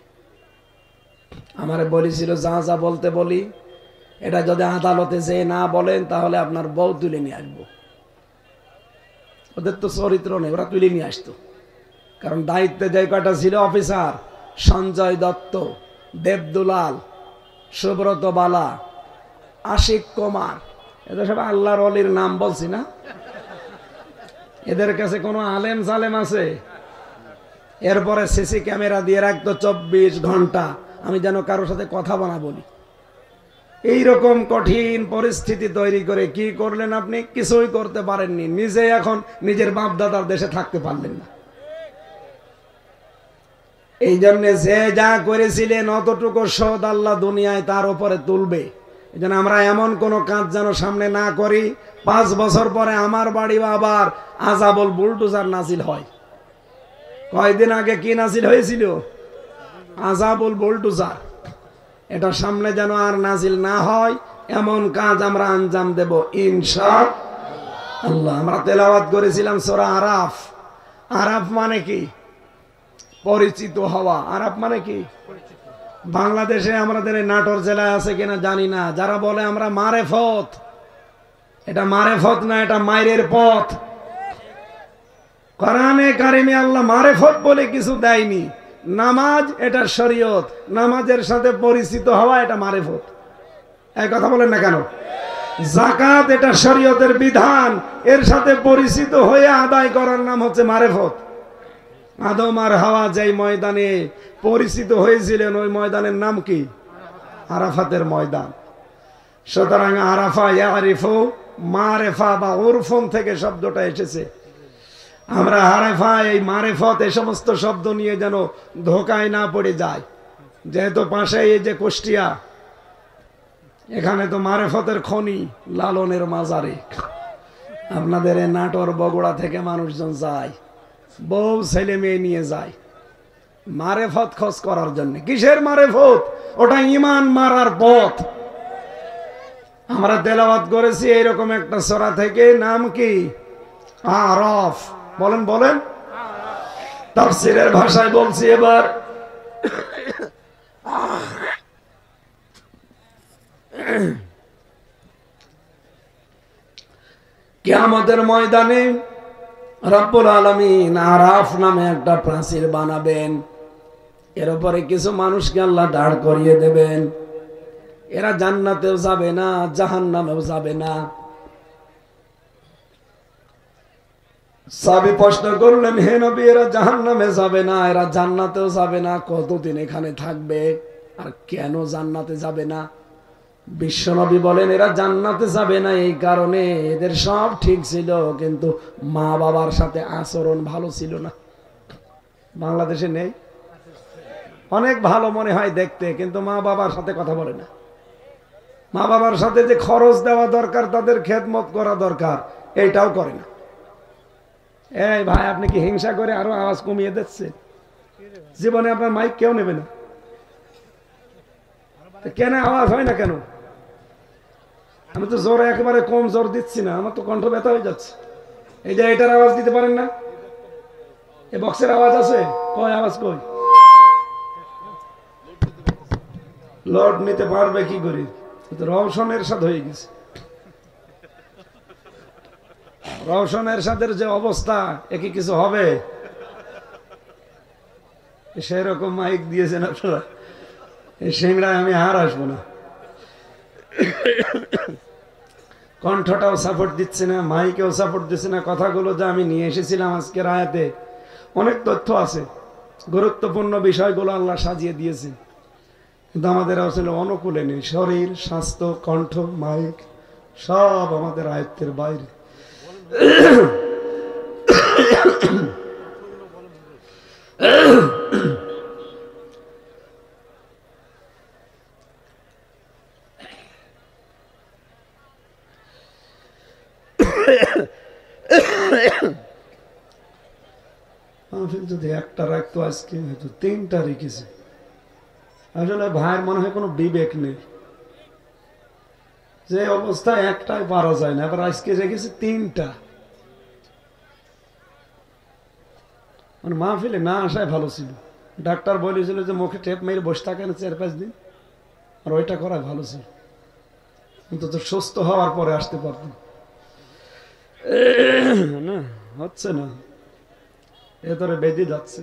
আমারে বলেছিল যা যা বলতে বলি, এটা যদি আদালতে যে না বলেন তাহলে আপনার বউ তুলে নিয়ে আসবো। ওদের তো চরিত্র নেই, ওরা তুলে নিয়ে আসতো। কারণ দায়িত্বে যে কয়টা ছিল অফিসার, সঞ্জয় দত্ত, দেবদুলাল, সুব্রত বালা, আশিক কুমার, এদের সব আল্লাহর ওলির নাম বলছি না। এদের কাছে কোনো আলেম জালেম আছে? এরপরে সিসি ক্যামেরা দিয়ে রাখতো 24 ঘন্টা, আমি যেন কারোর সাথে কথা না বলি। এইরকম কঠিন পরিস্থিতি তৈরি করে কি করলেন আপনি? কিছুই করতে পারেননি। নিজে এখন নিজের বাপ দাদার দেশে থাকতে পারলেন না। এই জন্য যে যা করেছিলেন অতটুকু শোধ আল্লাহ দুনিয়ায় তার উপরে তুলবে। এই জন্য আমরা এমন কোন কাজ যেন সামনে না করি 5 বছর পরে আমার বাড়ি আবার আযাবুল বুলডোজার নাজিল হয়। কয়দিন আগে কি নাজিল হয়েছিল? আযাবুল বুলডোজার। এটা সামনে যেন আর নাজিল না হয়, এমন কাজ আমরা আঞ্জাম দেব ইনশাআল্লাহ। আমরা তেলাওয়াত করেছিলাম সূরা আরাফ। আরাফ মানে কি? পরিচিত হওয়া। আরাফ মানে কি? বাংলাদেশে আমাদের নাটোর জেলায় আছে কিনা জানি না, যারা বলে আমরা মারেফত, এটা মারেফত না, এটা মাইরের পথ। কোরআনে কারিমে আল্লাহ মারেফত বলে কিছু দেয়নি। নামাজ এটা শরীয়ত, নামাজের সাথে পরিচিত হওয়া এটা মারেফত। এই কথা বলেন না কেন? যাকাত এটা শরীয়তের বিধান, এর সাথে পরিচিত হয়ে আদায় করার নাম হচ্ছে মারেফত। আদম আর হাওয়া যেই ময়দানে পরিচিত হয়েছিলেন ওই ময়দানের নাম কি? আরাফাতের ময়দান। সুতরাং আরাফা ইয়ারিফু মারেফা বা উরফুন থেকে শব্দটা এসেছে। আমরা আরাফা এই মারেফত এই সমস্ত শব্দ নিয়ে যেন ধোকায় না পড়ে যায়। যেহেতু পাশে এই যে কুষ্টিয়া, এখানে তো মারেফতের খনি, লালনের মাজারে। আপনাদের এই নাটোর বগুড়া থেকে মানুষজন যায়, বউ ছেলে মেয়ে নিয়ে যায় মারেফত খোঁজ করার জন্য। কিসের মারেফত? ওটা ঈমান মারার পথ। আমরা তেলাওয়াত করেছি এইরকম একটা সূরা থেকে, নাম কি? আরাফ। বলেন বলেন। তাফসীরের ভাষায় বলছি এবার। কিয়ামতের ময়দানে রব্বুল আলামিন আরাফ নামে একটা প্রাচীর বানাবেন। এর উপরে কিছু মানুষকে আল্লাহ দাঁড় করিয়ে দেবেন। এরা জান্নাতেও যাবে না, জাহান্নামেও যাবে না। সাহাবী প্রশ্ন করলেন, হে নবী, এরা জাহান্নামে যাবে না, এরা জান্নাতেও যাবে না, কতদিন এখানে থাকবে আর কেন জান্নাতে যাবে না? বিশ্বনবী বলেন, এরা জান্নাতে যাবে না এই কারণে এদের সব ঠিক ছিল, কিন্তু মা বাবার সাথে আচরণ ভালো ছিল না। বাংলাদেশে নেই? অনেক ভালো মনে হয় দেখতে, কিন্তু মা বাবার সাথে কথা বলে না। মা বাবার সাথে যে খরচ দেওয়া দরকার, তাদের খেদমত করা দরকার, এইটাও করে না। এই ভাই, আপনি কি হিংসা করে আরো আওয়াজ কমিয়ে দিচ্ছেন? জীবনে আপনার মাইক কেউ নেবে না, কেন আওয়াজ হয় না কেন? আমি তো জোরে একেবারে কম জোর দিচ্ছি না, আমার তো কণ্ঠ ব্যথা হয়ে যাচ্ছে। এই যে এটার আওয়াজ দিতে পারেন না? এই বক্সের আওয়াজ আছে? কই আওয়াজ কই? লোড নিতে পারবে কি করে? রওশনের সাথে হয়ে গেছে। রওশনের সাথে যে অবস্থা, এ কি কিছু হবে? সেরকম মাইক দিয়েছেন আপনারা, এই সিংড়ায় আমি আর আসবো না। কণ্ঠটাও সাপোর্ট দিচ্ছে না, মাইকেও সাপোর্ট দিচ্ছে না। কথাগুলো যা আমি নিয়ে এসেছিলাম আজকের আয়াতে, অনেক তথ্য আছে, গুরুত্বপূর্ণ বিষয়গুলো আল্লাহ সাজিয়ে দিয়েছে, কিন্তু আমাদের আসলে অনুকূলে নেই। শরীর, স্বাস্থ্য, কণ্ঠ, মাইক সব আমাদের আয়ত্তের বাইরে। মাহফিল যদি একটা রাখতো আজকে হয়তো 3টা রেখেছে। আসলে ভাইয়ের মনে হয় কোনো বিবেক নেই, যে অবস্থায় একটাই পারা যায় না, আবার আজকে রেখেছে 3টা। মানে মাহফিলে না আসায় ভালো ছিল। ডাক্তার বলেছিল যে মুখে টেপ মেরে বসে থাকেন 4-5 দিন, আর ওইটা করা ভালো ছিল, অন্তত সুস্থ হওয়ার পরে আসতে পারতাম না। হচ্ছে না, এতরে বেঁধে যাচ্ছে।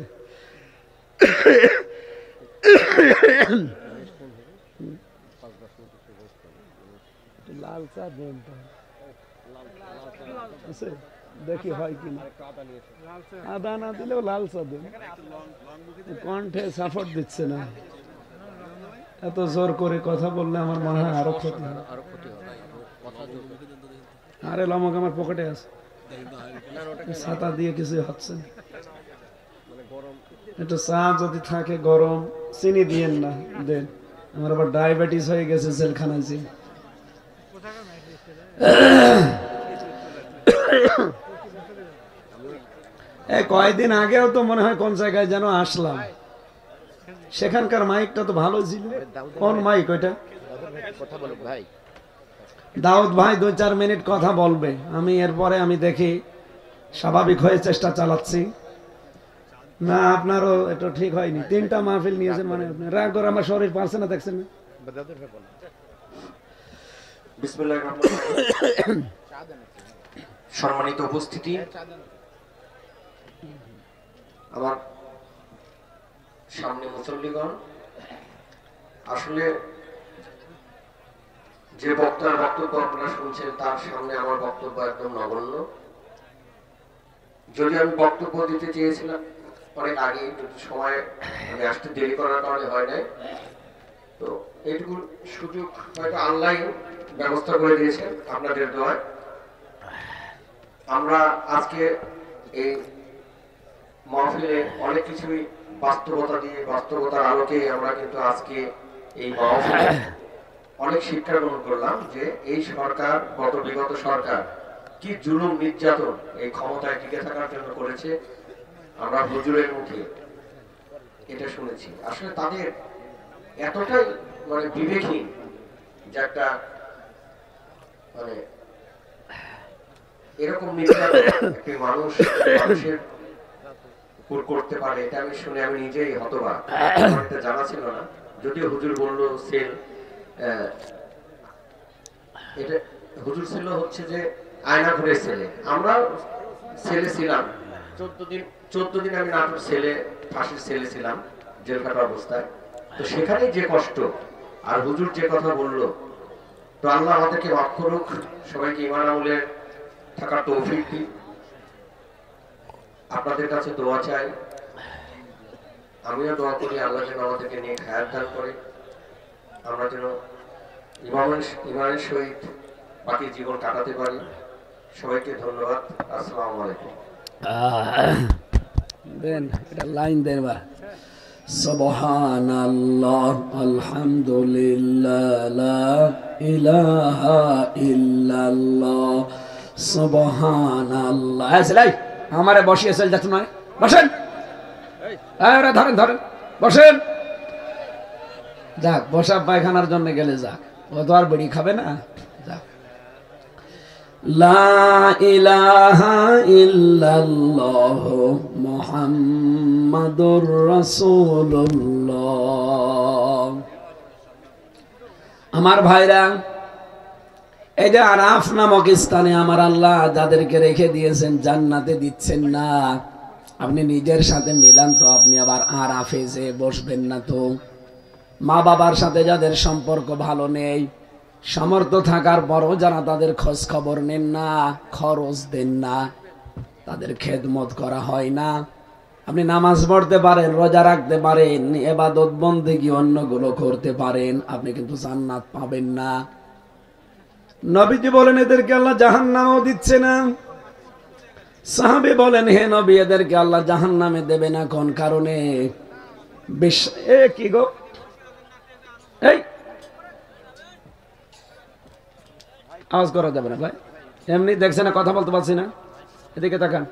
লাল চা দেন দেখি হয় কিনা, আদা না দিলেও লাল চা দেন। কণ্ঠে সাপোর্ট দিচ্ছে না, এত জোর করে কথা বললে আমার মনে হয় আরো ক্ষতি হয়। আরে লমক আমার পকেটে আছে, ছাতা দিয়ে কিছু হচ্ছে না। একটু চা যদি থাকে গরম, চিনি দিয়েন না, দেন। আমার আবার ডায়াবেটিস হয়ে গেছে, জেলখানায় ছিল। কয়েকদিন আগেও তো মনে হয় কোন জায়গায় যেন আসলাম, সেখানকার মাইকটা তো ভালো ছিল। কোন মাইক ওইটা? দাউদ ভাই 2-4 মিনিট কথা বলবে, আমি এরপরে আমি দেখি স্বাভাবিক হয়ে চেষ্টা চালাচ্ছি। না আপনারও এটা ঠিক হয়নি, 3টা মাহফিল নিয়েছেন মানে আপনি রাগ করে আমার শরীর পারছে না, দেখছেন না? বিসমিল্লাহির রহমানির রহিম। সম্মানিত উপস্থিতি, আমার সামনে মুসল্লিগণ, আসলে যে বক্তার বক্তব্য আপনারা শুনছেন তার সামনে আমার বক্তব্য একদম নগণ্য। যদি আমি বক্তব্য দিতে চেয়েছিলাম অনেক আগে, সময় আমি আসতে দেরি করার কারণে হয় নাই, তো এইটুকু সুযোগ হয়তো অনলাইন ব্যবস্থা করে দিয়েছেন আপনাদের দোয়ায়। আমরা আজকে এই মাহফিলে অনেক কিছুই বাস্তবতা দিয়ে, বাস্তবতার আলোকে আমরা কিন্তু আজকে এই মাহফিলে অনেক শিক্ষা গ্রহণ করলাম যে এই সরকার, বিগত সরকার কি জুলুম নির্যাতন এই ক্ষমতায় টিকে থাকার জন্য করেছে। আমরা হুজুরের মুখে এটা শুনেছি। আসলে তাদের এতটাই মানে বিবেকহীন যে একটা মানে এরকম একটি মানুষের করতে পারে, এটা আমি শুনে আমি নিজেই হতবাক। আমার এটা জানা ছিল না, যদিও হুজুর বলল সেল, এটা হুজুর ছিল হচ্ছে যে আয়না ঘরের ছেলে। আমরা ছেলে ছিলাম 14 দিন আমি নাটোর ছেলে, ফাঁসির ছেলে ছিলাম জেল কাটা অবস্থায়। তো সেখানে যে কষ্ট, আর হুজুর যে কথা বললো, তো আল্লাহ আমাদেরকে মাফ করুক, সবাইকে ঈমান আমলে থাকার তৌফিক দিন। আপনাদের কাছে দোয়া চাই, আমিও দোয়া করি আল্লাহ যেন আমাদেরকে নিয়ে হায়াত দান করে, আমরা যেন ইমানের সহিত বাকি জীবন কাটাতে পারি। সবাইকে ধন্যবাদ। আসসালামু আলাইকুম। দেন এটা লাইন দেন বা সুবহানাল্লাহ আলহামদুলিল্লাহ লা ইলাহা ইল্লাল্লাহ সুবহানাল্লাহ। আসলাই আমারে বসিয়ে চল যাচ্ছে নয়, বসেন। আরে ধরেন ধরেন, বসেন। যাক, বসা পায়খানার জন্য গেলে যাক, ও তো আর বেড়ি খাবে না। যাক, লা ইলাহা ইল্লাল্লাহ মুহাম্মাদুর রাসূলুল্লাহ। আমার ভাইরা, এই যে আরাফ নামক স্থানে আমার আল্লাহ যাদেরকে রেখে দিয়েছেন, জান্নাতে দিচ্ছেন না, আপনি নিজের সাথে মিলান তো। আপনি আবার আরাফে যে বসবেন না তো। মা বাবার সাথে যাদের সম্পর্ক ভালো নেই, সামর্থ্য থাকার পরও যারা তাদের খোঁজ খবর নেন না, খরচ দেন না, তাদের খেদমত করা হয় না। আপনি নামাজ পড়তে পারেন, রোজা রাখতে পারেন, ইবাদত বন্দেগী অন্যগুলো করতে পারেন, আপনি কিন্তু জান্নাত পাবেন না। নবীজি বলেন এদেরকে আল্লাহ জাহান্নামও দিচ্ছে না। সাহাবী বলেন, হে নবী, এদেরকে আল্লাহ জাহান্নামে দেবে না কোন কারণে? কি গো, এই আওয়াজ করা যাবে না ভাই, এমনি দেখছে না, কথা বলতে পারছি না, এদিকে তাকান।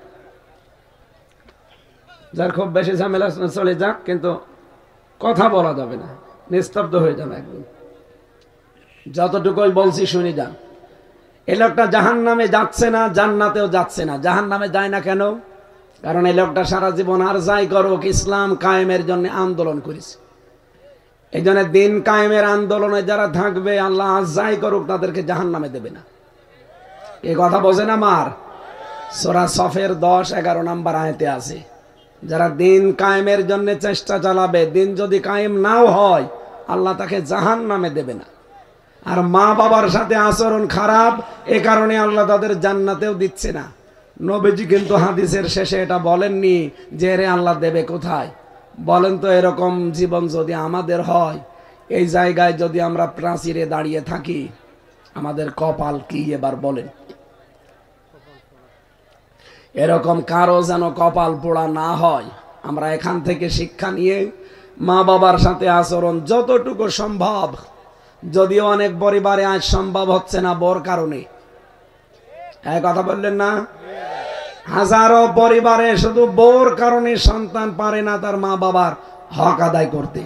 যার খুব বেশি ঝামেলা চলে যাক, কিন্তু কথা বলা যাবে না, নিস্তব্ধ হয়ে যাবে একদম। যতটুকুই বলছি শুনে যান। এই লোকটা জাহান্নামে যাচ্ছে না, জান্নাতেও যাচ্ছে না। জাহান্নামে যায় না কেন? কারণ এই লোকটা সারা জীবন আর যাই করুক ইসলাম কায়েমের জন্য আন্দোলন করেছে। এই জন্য দিন কায়েমের আন্দোলনে যারা থাকবে, আল্লাহ আর যাই করুক তাদেরকে জাহান্নামে দেবে না। এই কথা বোঝেন আমার? সূরা সফের 10-11 নম্বর আয়াতে আছে, যারা দিন কায়েমের জন্য চেষ্টা চালাবে, দিন যদি কায়েম নাও হয় আল্লাহ তাকে জাহান্নামে দেবে না। আর মা বাবার সাথে আচরণ খারাপ, এ কারণে আল্লাহ তাদের জান্নাতেও দিচ্ছে না। নবীজি কিন্তু হাদিসের শেষে এটা বলেননি যে রে আল্লাহ দেবে কোথায়। বলেন তো, এরকম জীবন যদি আমাদের হয়, এই জায়গায় যদি আমরা প্রাচীরে দাঁড়িয়ে থাকি, আমাদের কপাল কি এবার বলেন? এরকম কারো যেন কপাল পোড়া না হয়। আমরা এখান থেকে শিক্ষা নিয়ে মা বাবার সাথে আচরণ যতটুকু সম্ভব, যদিও অনেক পরিবারে আজ সম্ভব হচ্ছে না বোর কারণে। এক কথা বললেন না? হাজারো পরিবারে শুধু বোর কারণে সন্তান পারে না তার মা বাবার হক আদায় করতে।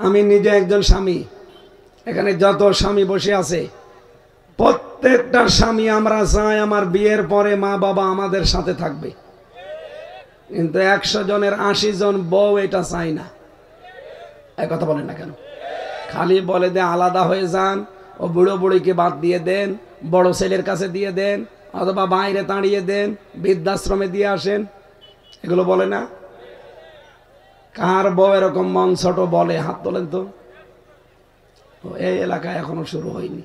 আমি নিজে একজন স্বামী, এখানে যত স্বামী বসে আছে প্রত্যেকটা স্বামী আমরা চাই আমার বিয়ের পরে মা বাবা আমাদের সাথে থাকবে, কিন্তু 100 জনের 80 জন বউ এটা চাই না। এক কথা বলেন না কেন? খালি বলে দে আলাদা হয়ে যান, ও বুড়ো বুড়িকে বাদ দিয়ে দেন, বড় ছেলের কাছে দিয়ে দেন, অথবা বাইরে তাড়িয়ে দেন, বৃদ্ধাশ্রমে দিয়ে আসেন, এগুলো বলে না? কার বউ এরকম মন ছোট বলে? হাত তোলেন তো। এই এলাকায় এখনো শুরু হয়নি।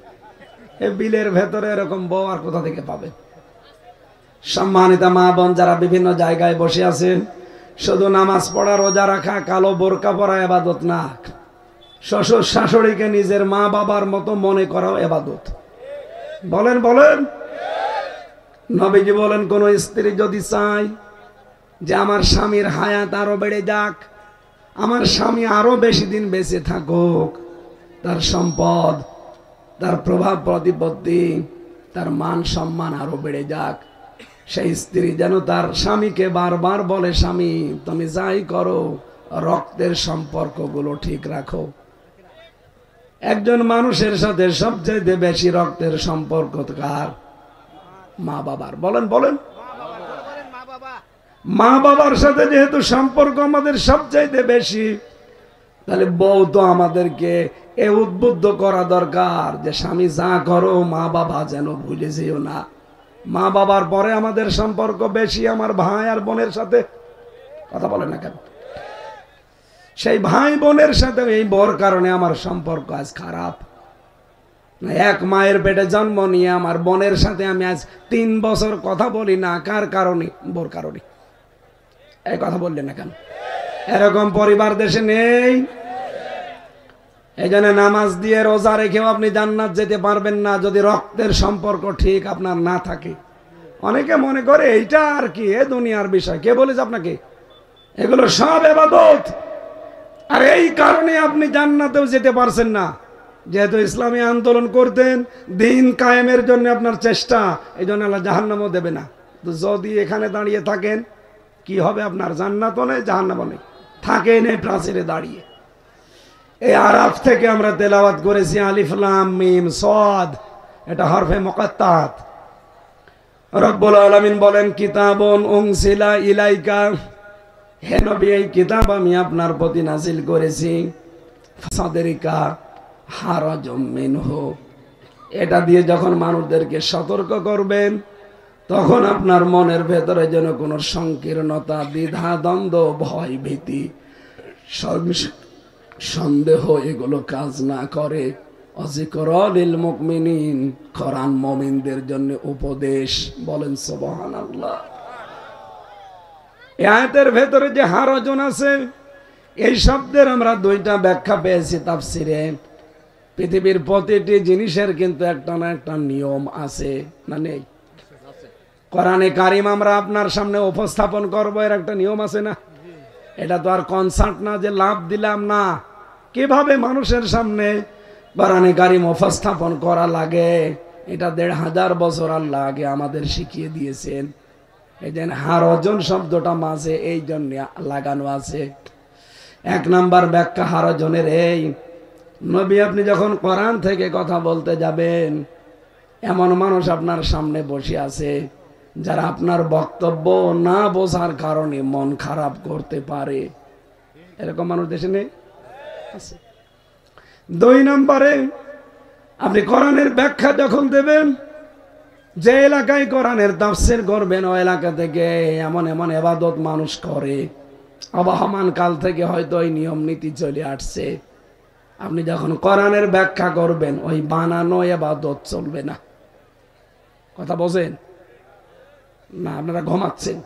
এই বিলের ভেতরে এরকম বউ আর কোথা থেকে পাবে? সম্মানিত মা বোন যারা বিভিন্ন জায়গায় বসে আছেন, শুধু নামাজ পড়া, রোজা রাখা, কালো বোরকা পরা ইবাদত না। শ্বশুর শাশুড়িকে নিজের মা বাবার মতো মনে করাও ইবাদত। বলেন বলেন। নবীজি বলেন, কোন স্ত্রী যদি চায় যে আমার স্বামীর হায়াত আরো বেড়ে যাক, আমার স্বামী আরো বেশি দিন বেঁচে থাকুক, তার সম্পদ, তার প্রভাব প্রতিপত্তি, তার মান সম্মান আরো বেড়ে যাক, সেই স্ত্রী যেন তার স্বামীকে বারবার বলে, স্বামী তুমি যাই করো রক্তের সম্পর্কগুলো ঠিক রাখো। একজন মানুষের সাথে সবচেয়ে বেশি রক্তের সম্পর্ক কার? মা বাবার। বলেন বলেন। মা বাবার সাথে যেহেতু সম্পর্ক আমাদের সবচাইতে বেশি, তাহলে বউ তো আমাদেরকে এ উদ্বুদ্ধ করা দরকার যে স্বামী যা করো মা বাবা যেন ভুলে যেও না। মা বাবার পরে আমাদের সম্পর্ক বেশি আমার ভাই আর বোনের সাথে। কথা বলে না কেন? সেই ভাই বোনের সাথে এই বোর কারণে আমার সম্পর্ক আজ খারাপ। এক মায়ের পেটে জন্ম নিয়ে আমার বোনের সাথে আমি আজ 3 বছর কথা বলি না। কার কারণে? বোর কারণে। এই কথা বললেন না কেন? এরকম পরিবার দেশে নেই। এই জন্য নামাজ দিয়ে রোজা রেখেও আপনি জান্নাত যেতে পারবেন না যদি রক্তের সম্পর্ক ঠিক আপনার না থাকে। অনেকে মনে করে এইটা আর কি, এ দুনিয়ার বিষয়। কে বলেছে আপনাকে? এগুলো সব ইবাদত। আর এই কারণে আপনি জান্নাতেও যেতে পারছেন না, যেহেতু ইসলামী আন্দোলন করতেন, দিন কায়েমের জন্য আপনার চেষ্টা, এই জন্য আল্লাহ জাহান্নামও দেবে না। তো যদি এখানে দাঁড়িয়ে থাকেন কি হবে? আপনার জান্নাতও নেই, জাহান্নামও নেই। থাকেন এই প্রাচীরে দাঁড়িয়ে। এই আরাফ থেকে আমরা তেলাওয়াত করেছি আলিফ লাম মিম সাদ, এটা হরফে মুকাত্তাত। রব্বুল আলামিন বলেন, কিতাবুন উনসিলা ইলাইকা, হে নবী এই কিতাব আমি আপনার প্রতি নাজিল করেছি, ফাসাদরিকা হারাজুম মিনহু, এটা দিয়ে যখন মানুষদেরকে সতর্ক করবেন তখন আপনার মনের ভেতরে যেন কোনো সংকীর্ণতা, দ্বিধা, দ্বন্দ্ব, ভয়, ভীতি, সন্দেহ এগুলো কাজ না করে। অযিকরলিল মুমিনিন, কোরআন মুমিনদের জন্য উপদেশ। বলেন সুবহানাল্লাহ। এই আয়াতের ভেতরে যে হারাজুন আছে, এই শব্দের আমরা 2টা ব্যাখ্যা পেয়েছি তাফসিরে। পৃথিবীর প্রতিটি জিনিসের কিন্তু একটা না একটা নিয়ম আছে, না নেই? কোরআনে কারিম আমরা আপনার সামনে উপস্থাপন করবো, এর একটা নিয়ম আছে না? এটা তো আর কনসার্ট না যে লাভ দিলাম না। কিভাবে মানুষের সামনে কোরআনে কারিম উপস্থাপন করা লাগে এটা ১৫০০ বছর আল্লাহ আগে আমাদের শিখিয়ে দিয়েছেন। এই যে হারজন শব্দটা মাঝে এই জন্য লাগানো আছে। ১ নাম্বার ব্যাখ্যা হারজনের এই, নবী আপনি যখন কোরআন থেকে কথা বলতে যাবেন, এমন মানুষ আপনার সামনে বসে আছে যারা আপনার বক্তব্য না বোঝার কারণে মন খারাপ করতে পারে। এরকম মানুষ দেশে নেই? ২ নম্বরে আপনি কোরআনের ব্যাখ্যা যখন দেবেন, যে এলাকায় কোরআনের তাফসীর করবেন ওই এলাকা থেকে এমন এমন ইবাদত মানুষ করে, আবহমান কাল থেকে হয়তো ওই নিয়ম নীতি চলে আসছে। আপনি যখন কোরআনের ব্যাখ্যা করবেন ওই বানানো ইবাদত চলবে না। কথা বোঝেন না? আপনারা ঘুমাচ্ছেন।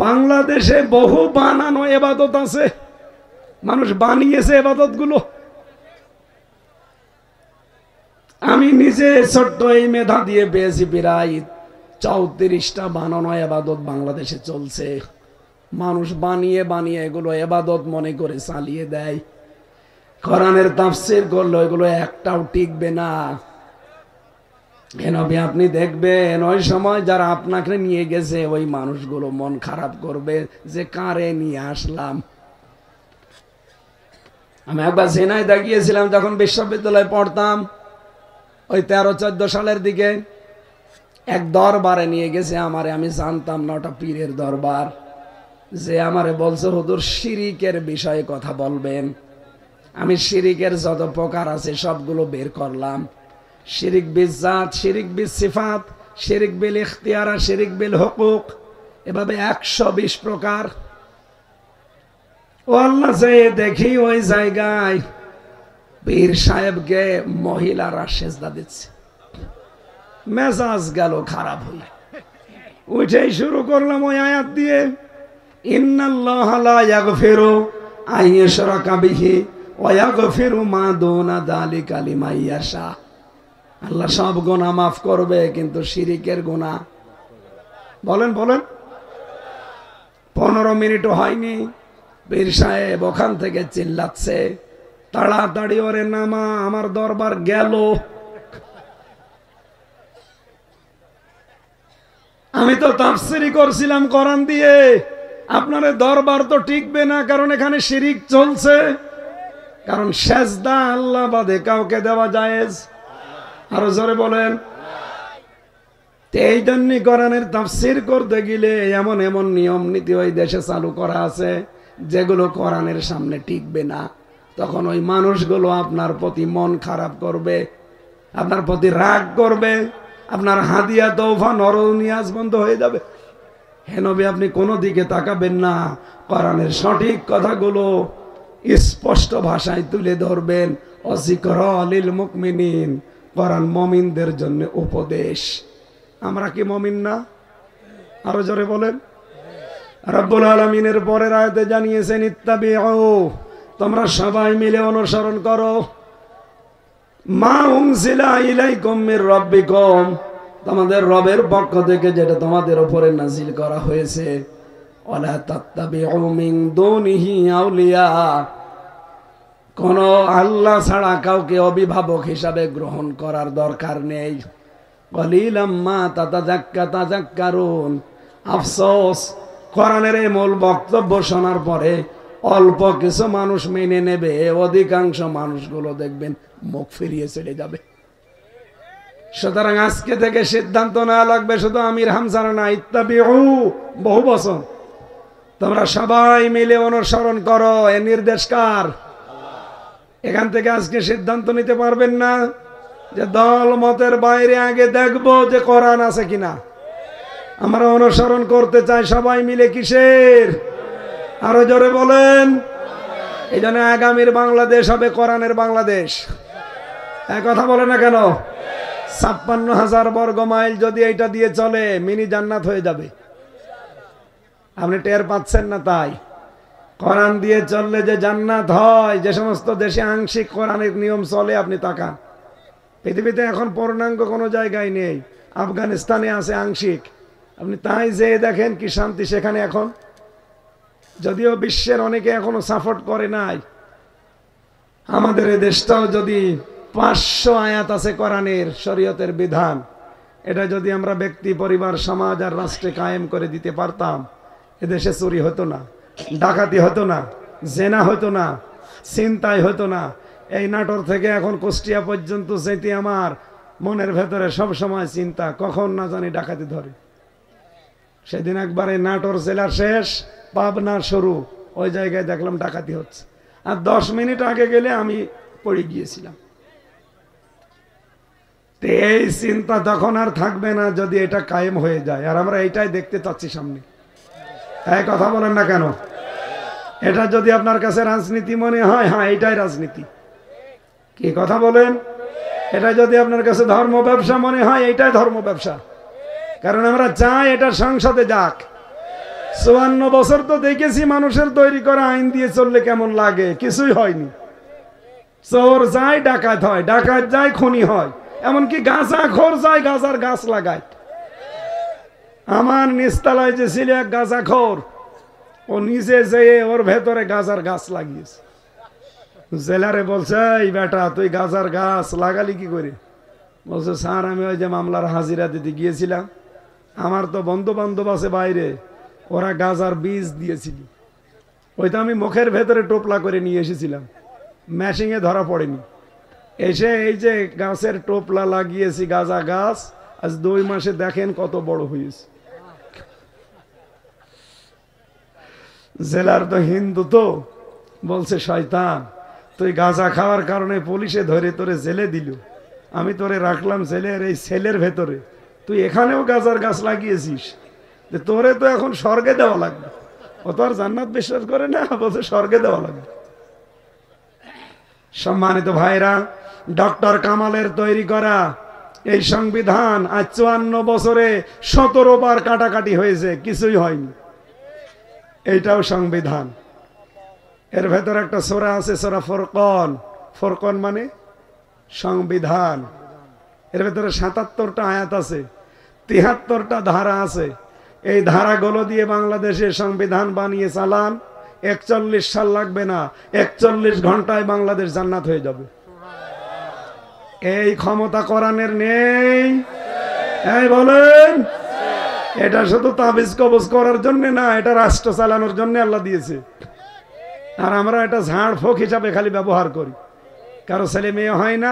বাংলাদেশে বহু বানানো ইবাদত আছে, মানুষ বানিয়েছে ইবাদত গুলো। আমি নিজে ছোট্ট এই মেধা দিয়ে পেয়েছি প্রায় ৩৪টা বানানো ইবাদত বাংলাদেশে চলছে। মানুষ বানিয়ে বানিয়ে এগুলো ইবাদত মনে করে চালিয়ে দেয়। কোরআনের তাফসীর করলে এগুলো একটাও টিকবে না। কেন আপনি দেখবেন ওই সময় যারা আপনাকে নিয়ে গেছে ওই মানুষগুলো মন খারাপ করবে যে কারে নিয়ে আসলাম। আমি একবার ঝিনাইদহ গিয়েছিলাম যখন বিশ্ববিদ্যালয়ে পড়তাম, ওই 13-14 সালের দিকে। এক দরবারে নিয়ে গেছে আমারে, আমি জানতাম না ওটা পীরের দরবার। যে আমারে বলছে হুজুর শিরিকের বিষয়ে কথা বলবেন। আমি শিরিকের যত প্রকার আছে সবগুলো বের করলাম। শিরিক বিল জাত, শিরিক বিল সিফাত, শিরিক বিল ইখতিয়ার, শিরিক বিল হুকুক, এভাবে 120 প্রকার। ও আল্লাহ, যে দেখি ওই জায়গায় পীর সাহেবকে মহিলারা সেজদা দিচ্ছে। মেজাজ গেল খারাপ হয়ে, উঠেই শুরু করলাম ওই আয়াত দিয়ে, ইন্নাল্লাহা লা ইয়াগফিরু আন ইউশরাকা বিহি ওয়া ইয়াগফিরু মা দুনা যালিকা লিমান ইয়াশা। আল্লাহ সব গুনাহ মাফ করবে, কিন্তু শিরিকের গুনাহ। বলেন বলেন। 15 মিনিটও হয়নি পীর সাহেব ওখান থেকে চিল্লাচ্ছে, তাড়াতাড়ি ওরে নামা, আমার দরবার গেল। আমি তো তাফসীর করছিলাম কোরআন দিয়ে, আপনার দরবার তো টিকবে না, কারণ এখানে শিরিক চলছে। কারণ সেজদা আল্লাহ বাদে কাউকে দেওয়া জায়েজ। আরো জোরে বলেন। এই জন্য কোরআনের তাফসীর করতে গেলে এমন এমন নিয়ম নীতি ওই দেশে চালু করা আছে যেগুলো কোরআনের সামনে টিকবে না। তখন ওই মানুষগুলো আপনার প্রতি মন খারাপ করবে, আপনার প্রতি রাগ করবে, আপনার হাদিয়া তওফা নরনিয়াজ বন্ধ হয়ে যাবে। হে নবী, আপনি কোনো দিকে তাকাবেন না, কোরআনের সঠিক কথাগুলো স্পষ্ট ভাষায় তুলে ধরবেন। অযিকরা লিল মুমিনিন, কোরআন মুমিনদের জন্য উপদেশ। আমরা কি মুমিন না? আরো জোরে বলেন। রব্বুল আলামিনের পরের আয়াতে জানিয়েছেন, ইত্তাবিউ, তোমরা সবাই মিলে অনুসরণ করো, মা উনজিলা ইলাইকুম মির রাব্বিকুম, তোমাদের রবের পক্ষ থেকে যেটা তোমাদের উপরে নাজিল করা হয়েছে। ওয়ালা তাত্তাবিউ মিন দুনিহি আউলিয়া, কোন আল্লাহ ছাড়া কাউকে অভিভাবক হিসাবে গ্রহণ করার দরকার নেই। কলিলাম মা তাযাক্কারুন, আফসোস কোরআনের এই মূল বক্তব্য শোনার পরে অল্প কিছু মানুষ মেনে নেবে, অধিকাংশ মানুষগুলো দেখবেন মুখ ফিরিয়ে চলে যাবে। সুতরাং আজকে থেকে সিদ্ধান্ত নেওয়া লাগবে, শুধু আমির হামজার না, ইত্তাবিউ বহু বচন, তোমরা সবাই মিলে অনুসরণ করো। এ নির্দেশ কার? এখান থেকে আজকে সিদ্ধান্ত নিতে পারবেন না যে দল মতের বাইরে আগে দেখবো যে কোরআন আছে কিনা। আমরা অনুসরণ করতে চাই সবাই মিলে। কিসের? আরো জোরে বলেন। এই জন্য আগামীর বাংলাদেশ হবে কোরআনের বাংলাদেশ। এক কথা বলে না কেন? 56,000 বর্গ মাইল যদি এইটা দিয়ে চলে, মিনি জান্নাত হয়ে যাবে। আপনি টের পাচ্ছেন না? তাই কোরআন দিয়ে চললে যে জান্নাত হয়, যে সমস্ত দেশে আংশিক কোরআনের নিয়ম চলে, আপনি তাকান। পৃথিবীতে এখন পূর্ণাঙ্গ কোনো জায়গায় নেই। আফগানিস্তানে আছে আংশিক, আপনি তাই যে দেখেন কি শান্তি সেখানে এখন। যদিও বিশ্বের অনেকে এখনো সাপোর্ট করে নাই, আমাদের এই দেশটাও যদি 500 আয়াত আছে কোরআনের, শরীয়তের বিধান। এটা যদি আমরা ব্যক্তি, পরিবার, সমাজ আর রাষ্ট্রে কায়েম করে দিতে পারতাম, এদেশে চুরি হতো না, ডাকাতি হতো না, জেনা হতো না, ছিনতাই হতো না। এই নাটোর থেকে এখন কুষ্টিয়া পর্যন্ত যেতে আমার মনের ভেতরে সব সময় চিন্তা, কখন না জানি ডাকাতি ধরে। সেদিন একবারে নাটোর জেলার শেষ, পাবনা শুরু, ওই জায়গায় দেখলাম ডাকাতি হচ্ছে। আর 10 মিনিট আগে গেলে আমি পড়ে গিয়েছিলাম। এই চিন্তা তখন আর থাকবে না যদি এটা কায়েম হয়ে যায়। আর আমরা এইটাই দেখতে চাচ্ছি সামনে। এই কথা বলেন না কেন? এটা যদি আপনার কাছে রাজনীতি মনে হয়, হ্যাঁ এইটাই রাজনীতি। কি কথা বলেন? এটা যদি আপনার কাছে ধর্ম ব্যবসা মনে হয়, এইটাই ধর্ম ব্যবসা। কারণ আমরা চাই এটা সংসদে যাক। 54 বছর তো দেখেছি মানুষের তৈরি করা আইন দিয়ে চললে কেমন লাগে, কিছুই হয়নি। চোর যায় ডাকাত হয়, ডাকাত যায় খুনি হয়, এমনকি গাঁজাখোর যায় গাঁজার গাছ লাগায়। আমার নিচতলায় যে ছিল এক গাঁজাখোর, ও নিজে যেয়ে ওর ভেতরে গাঁজার গাছ লাগিয়েছে। জেলারে বলছে, এই বেটা তুই গাঁজার গাছ লাগালি কি করে? বলছে, স্যার আমি ওই যে মামলার হাজিরা দিতে গিয়েছিলাম, আমার তো বন্ধু বান্ধব আছে বাইরে, ওরা গাঁজার বীজ দিয়েছিল, ওইটা আমি মুখের ভেতরে টোপলা করে নিয়ে এসেছিলাম, ম্যাশিংয়ে ধরা পড়েনি। এসে এই যে গাছের টোপলা লাগিয়েছি, গাঁজা গাছ আজ 2 মাসে দেখেন কত বড় হয়েছে। জেলার তো হিন্দু, তো বলছে, শয়তান তুই গাঁজা খাওয়ার কারণে পুলিশে ধরে তোরে জেলে দিল, আমি তোরে রাখলাম জেলের এই সেলের ভেতরে, তুই এখানেও গাঁজার গাছ লাগিয়েছিস, তোরে তো এখন স্বর্গে দেওয়া লাগবে। ও তো আর জান্নাত বিশ্বাস করে না, বলছে স্বর্গে দেওয়া লাগবে। সম্মানিত ভাইরা, ডক্টর কামালের তৈরি করা এই সংবিধান আজ 54 বছরে 17 বার কাটাকাটি হয়েছে, কিছুই হয়নি। এইটাও সংবিধান। এর ভেতর একটা সূরা আছে, সূরা ফুরকান। ফুরকান মানে সংবিধান। এর ভেতরে 77টা আয়াত আছে, 73টা ধারা আছে। এই ধারাগুলো দিয়ে বাংলাদেশে সংবিধান বানিয়ে চালান, 41 সাল লাগবে না, 41 ঘন্টায় বাংলাদেশ জান্নাত হয়ে যাবে। এই ক্ষমতা কোরআনের নেই? এই বলেন, এটা শুধু তাবিজ কবজ করার জন্য না, এটা রাষ্ট্র চালানোর জন্য আল্লাহ দিয়েছে। আর আমরা এটা ঝাড় ফোঁক হিসাবে খালি ব্যবহার করি। কারো ছেলে মেয়ে হয় না,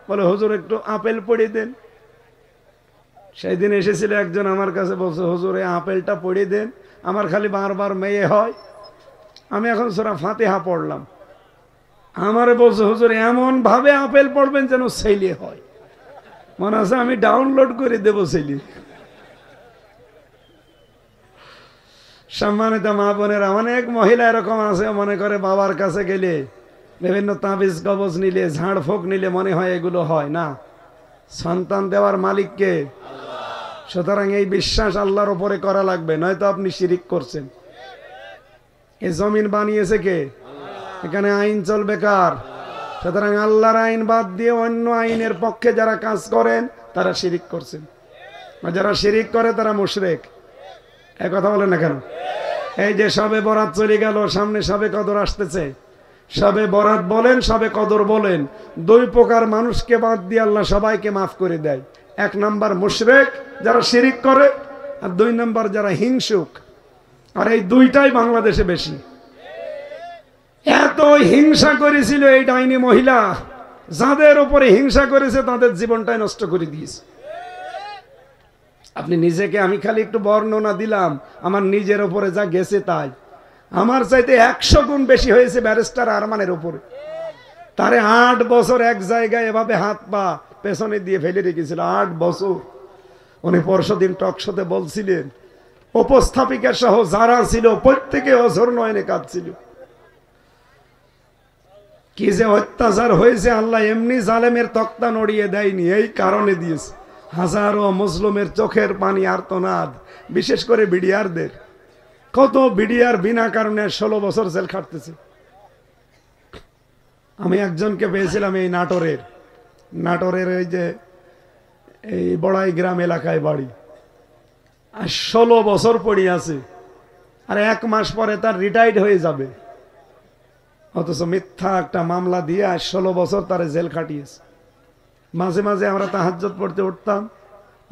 বলে হুজুর একটু আপেল পড়িয়ে দেন। সেই দিন এসেছিল একজন আমার কাছে, বলছে হুজুর এই আপেলটা পড়িয়ে দেন, আমার খালি বারবার মেয়ে হয়। আমি এখন সূরা ফাতিহা পড়লাম, আমারে বলছে হুজুর এমন ভাবে আপেল পড়বেন যেন ছেলে হয়। মনে আছে আমি ডাউনলোড করে দেবো ছেলে। সম্মানিত মা বোনেরা, অনেক মহিলা এরকম আছে, মনে করে বাবার কাছে গেলে, বিভিন্ন তাবিজ কবজ নিলে, ঝাড় ফোঁক নিলে মনে হয় এগুলো হয় না। সন্তান দেওয়ার মালিক কে? সুতরাং এই বিশ্বাস আল্লাহর উপরে করা লাগবে, নয়তো আপনি শিরিক করছেন। এই জমিন বানিয়েছে কে? এখানে আইন চলবে কার? সুতরাং আল্লাহর আইন বাদ দিয়ে অন্য আইনের পক্ষে যারা কাজ করেন তারা শিরিক করছেন, আর যারা শিরিক করে তারা মুশরিক। এই কথা বলেন না কেন? এই যে সবে বরাত চলে গেল, সামনে সবে কদর আসতেছে। সবে বরাত বলেন, সবে কদর বলেন, 2 প্রকার মানুষকে বাদ দিয়ে আল্লাহ সবাইকে মাফ করে দেয়। 1 নাম্বার মুশরিক, যারা শিরিক করে, আর 2 নাম্বার যারা হিংসুক। আর এই 2টাই বাংলাদেশে বেশি। এত হিংসা করেছিল এই ডাইনি মহিলা, যাদের উপরে হিংসা করেছে তাদের জীবনটাই নষ্ট করে দিয়েছে। আপনি নিজেকে, আমি খালি একটু বর্ণনা দিলাম, আমার নিজের উপরে যা গেছে তাই। আমার চাইতে 100 গুণ বেশি হয়েছে ব্যারিস্টার আরমানের উপরে। তারে 8 বছর এক জায়গায় এভাবে হাত পা পেছনে দিয়ে ফেলে রেখেছিল, 8 বছর। উনি পরশুদিন টকশোতে বলছিলেন, উপস্থাপিকা সহ যারা ছিল প্রত্যেকে অঝর নয়নে কাঁদছিল। কি যে অত্যাচার হয়েছে, আল্লাহ এমনি জালেমের তক্তা নড়িয়ে দেয়নি, এই কারণে দিয়েছে। হাজারো মুসলিমের চোখের পানি আর্তনাদ, বিশেষ করে বিডিআরদের। কত বিডিআর বিনা কারণে 16 বছর জেল খাটতেছে। আমি একজনকে পেয়েছিলাম এই নাটোরের এই যে এই বড়াই গ্রাম এলাকায় বাড়ি, আর 16 বছর পড়ে আছে, আর 1 মাস পরে তার রিটায়ার্ড হয়ে যাবে। অথচ মিথ্যা একটা মামলা দিয়ে আর 16 বছর তারে জেল খাটিয়েছে। মাঝে মাঝে আমরা তাহাজ্জুদ পড়তে উঠতাম,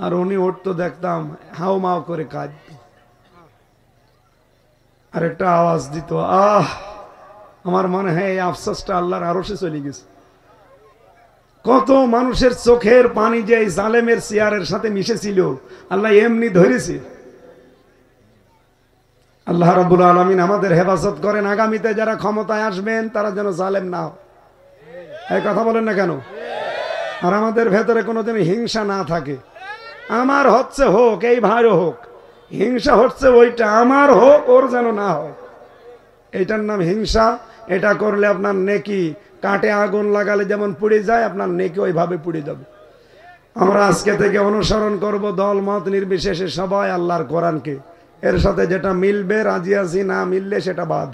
আর উনি উঠতো, দেখতাম হাও মাও করে কাঁদত, আর একটা আওয়াজ দিত, আহ। আমার মনে হয় এই আফসোসটা আল্লাহর আরশে চলে গেছে। কত মানুষের চোখের পানি যে এই জালেমের চেয়ারের সাথে মিশেছিল, আল্লাহ এমনি ধরেছে। আল্লাহ রাব্বুল আলামিন আমাদের হেফাজত করেন। আগামীতে যারা ক্ষমতায় আসবেন তারা যেন জালেম না হয়, এই কথা বলেন না কেন? আর আমাদের ভেতরে কোনোদিন হিংসা না থাকে। আমার হচ্ছে হোক, এই ভাইও হোক, হিংসা হচ্ছে ওইটা, আমার হোক ওর যেন না হয়, এইটার নাম হিংসা। এটা করলে আপনার নেকি কাটে আগুন লাগালে যেমন পুড়ে যায়, আপনার নেকি ওইভাবে পুড়ে যাবে। আমরা আজকে থেকে অনুসরণ করব দল মত নির্বিশেষে সবাই আল্লাহর কোরআনকে। এর সাথে যেটা মিলবে রাজি আছি, না মিললে সেটা বাদ।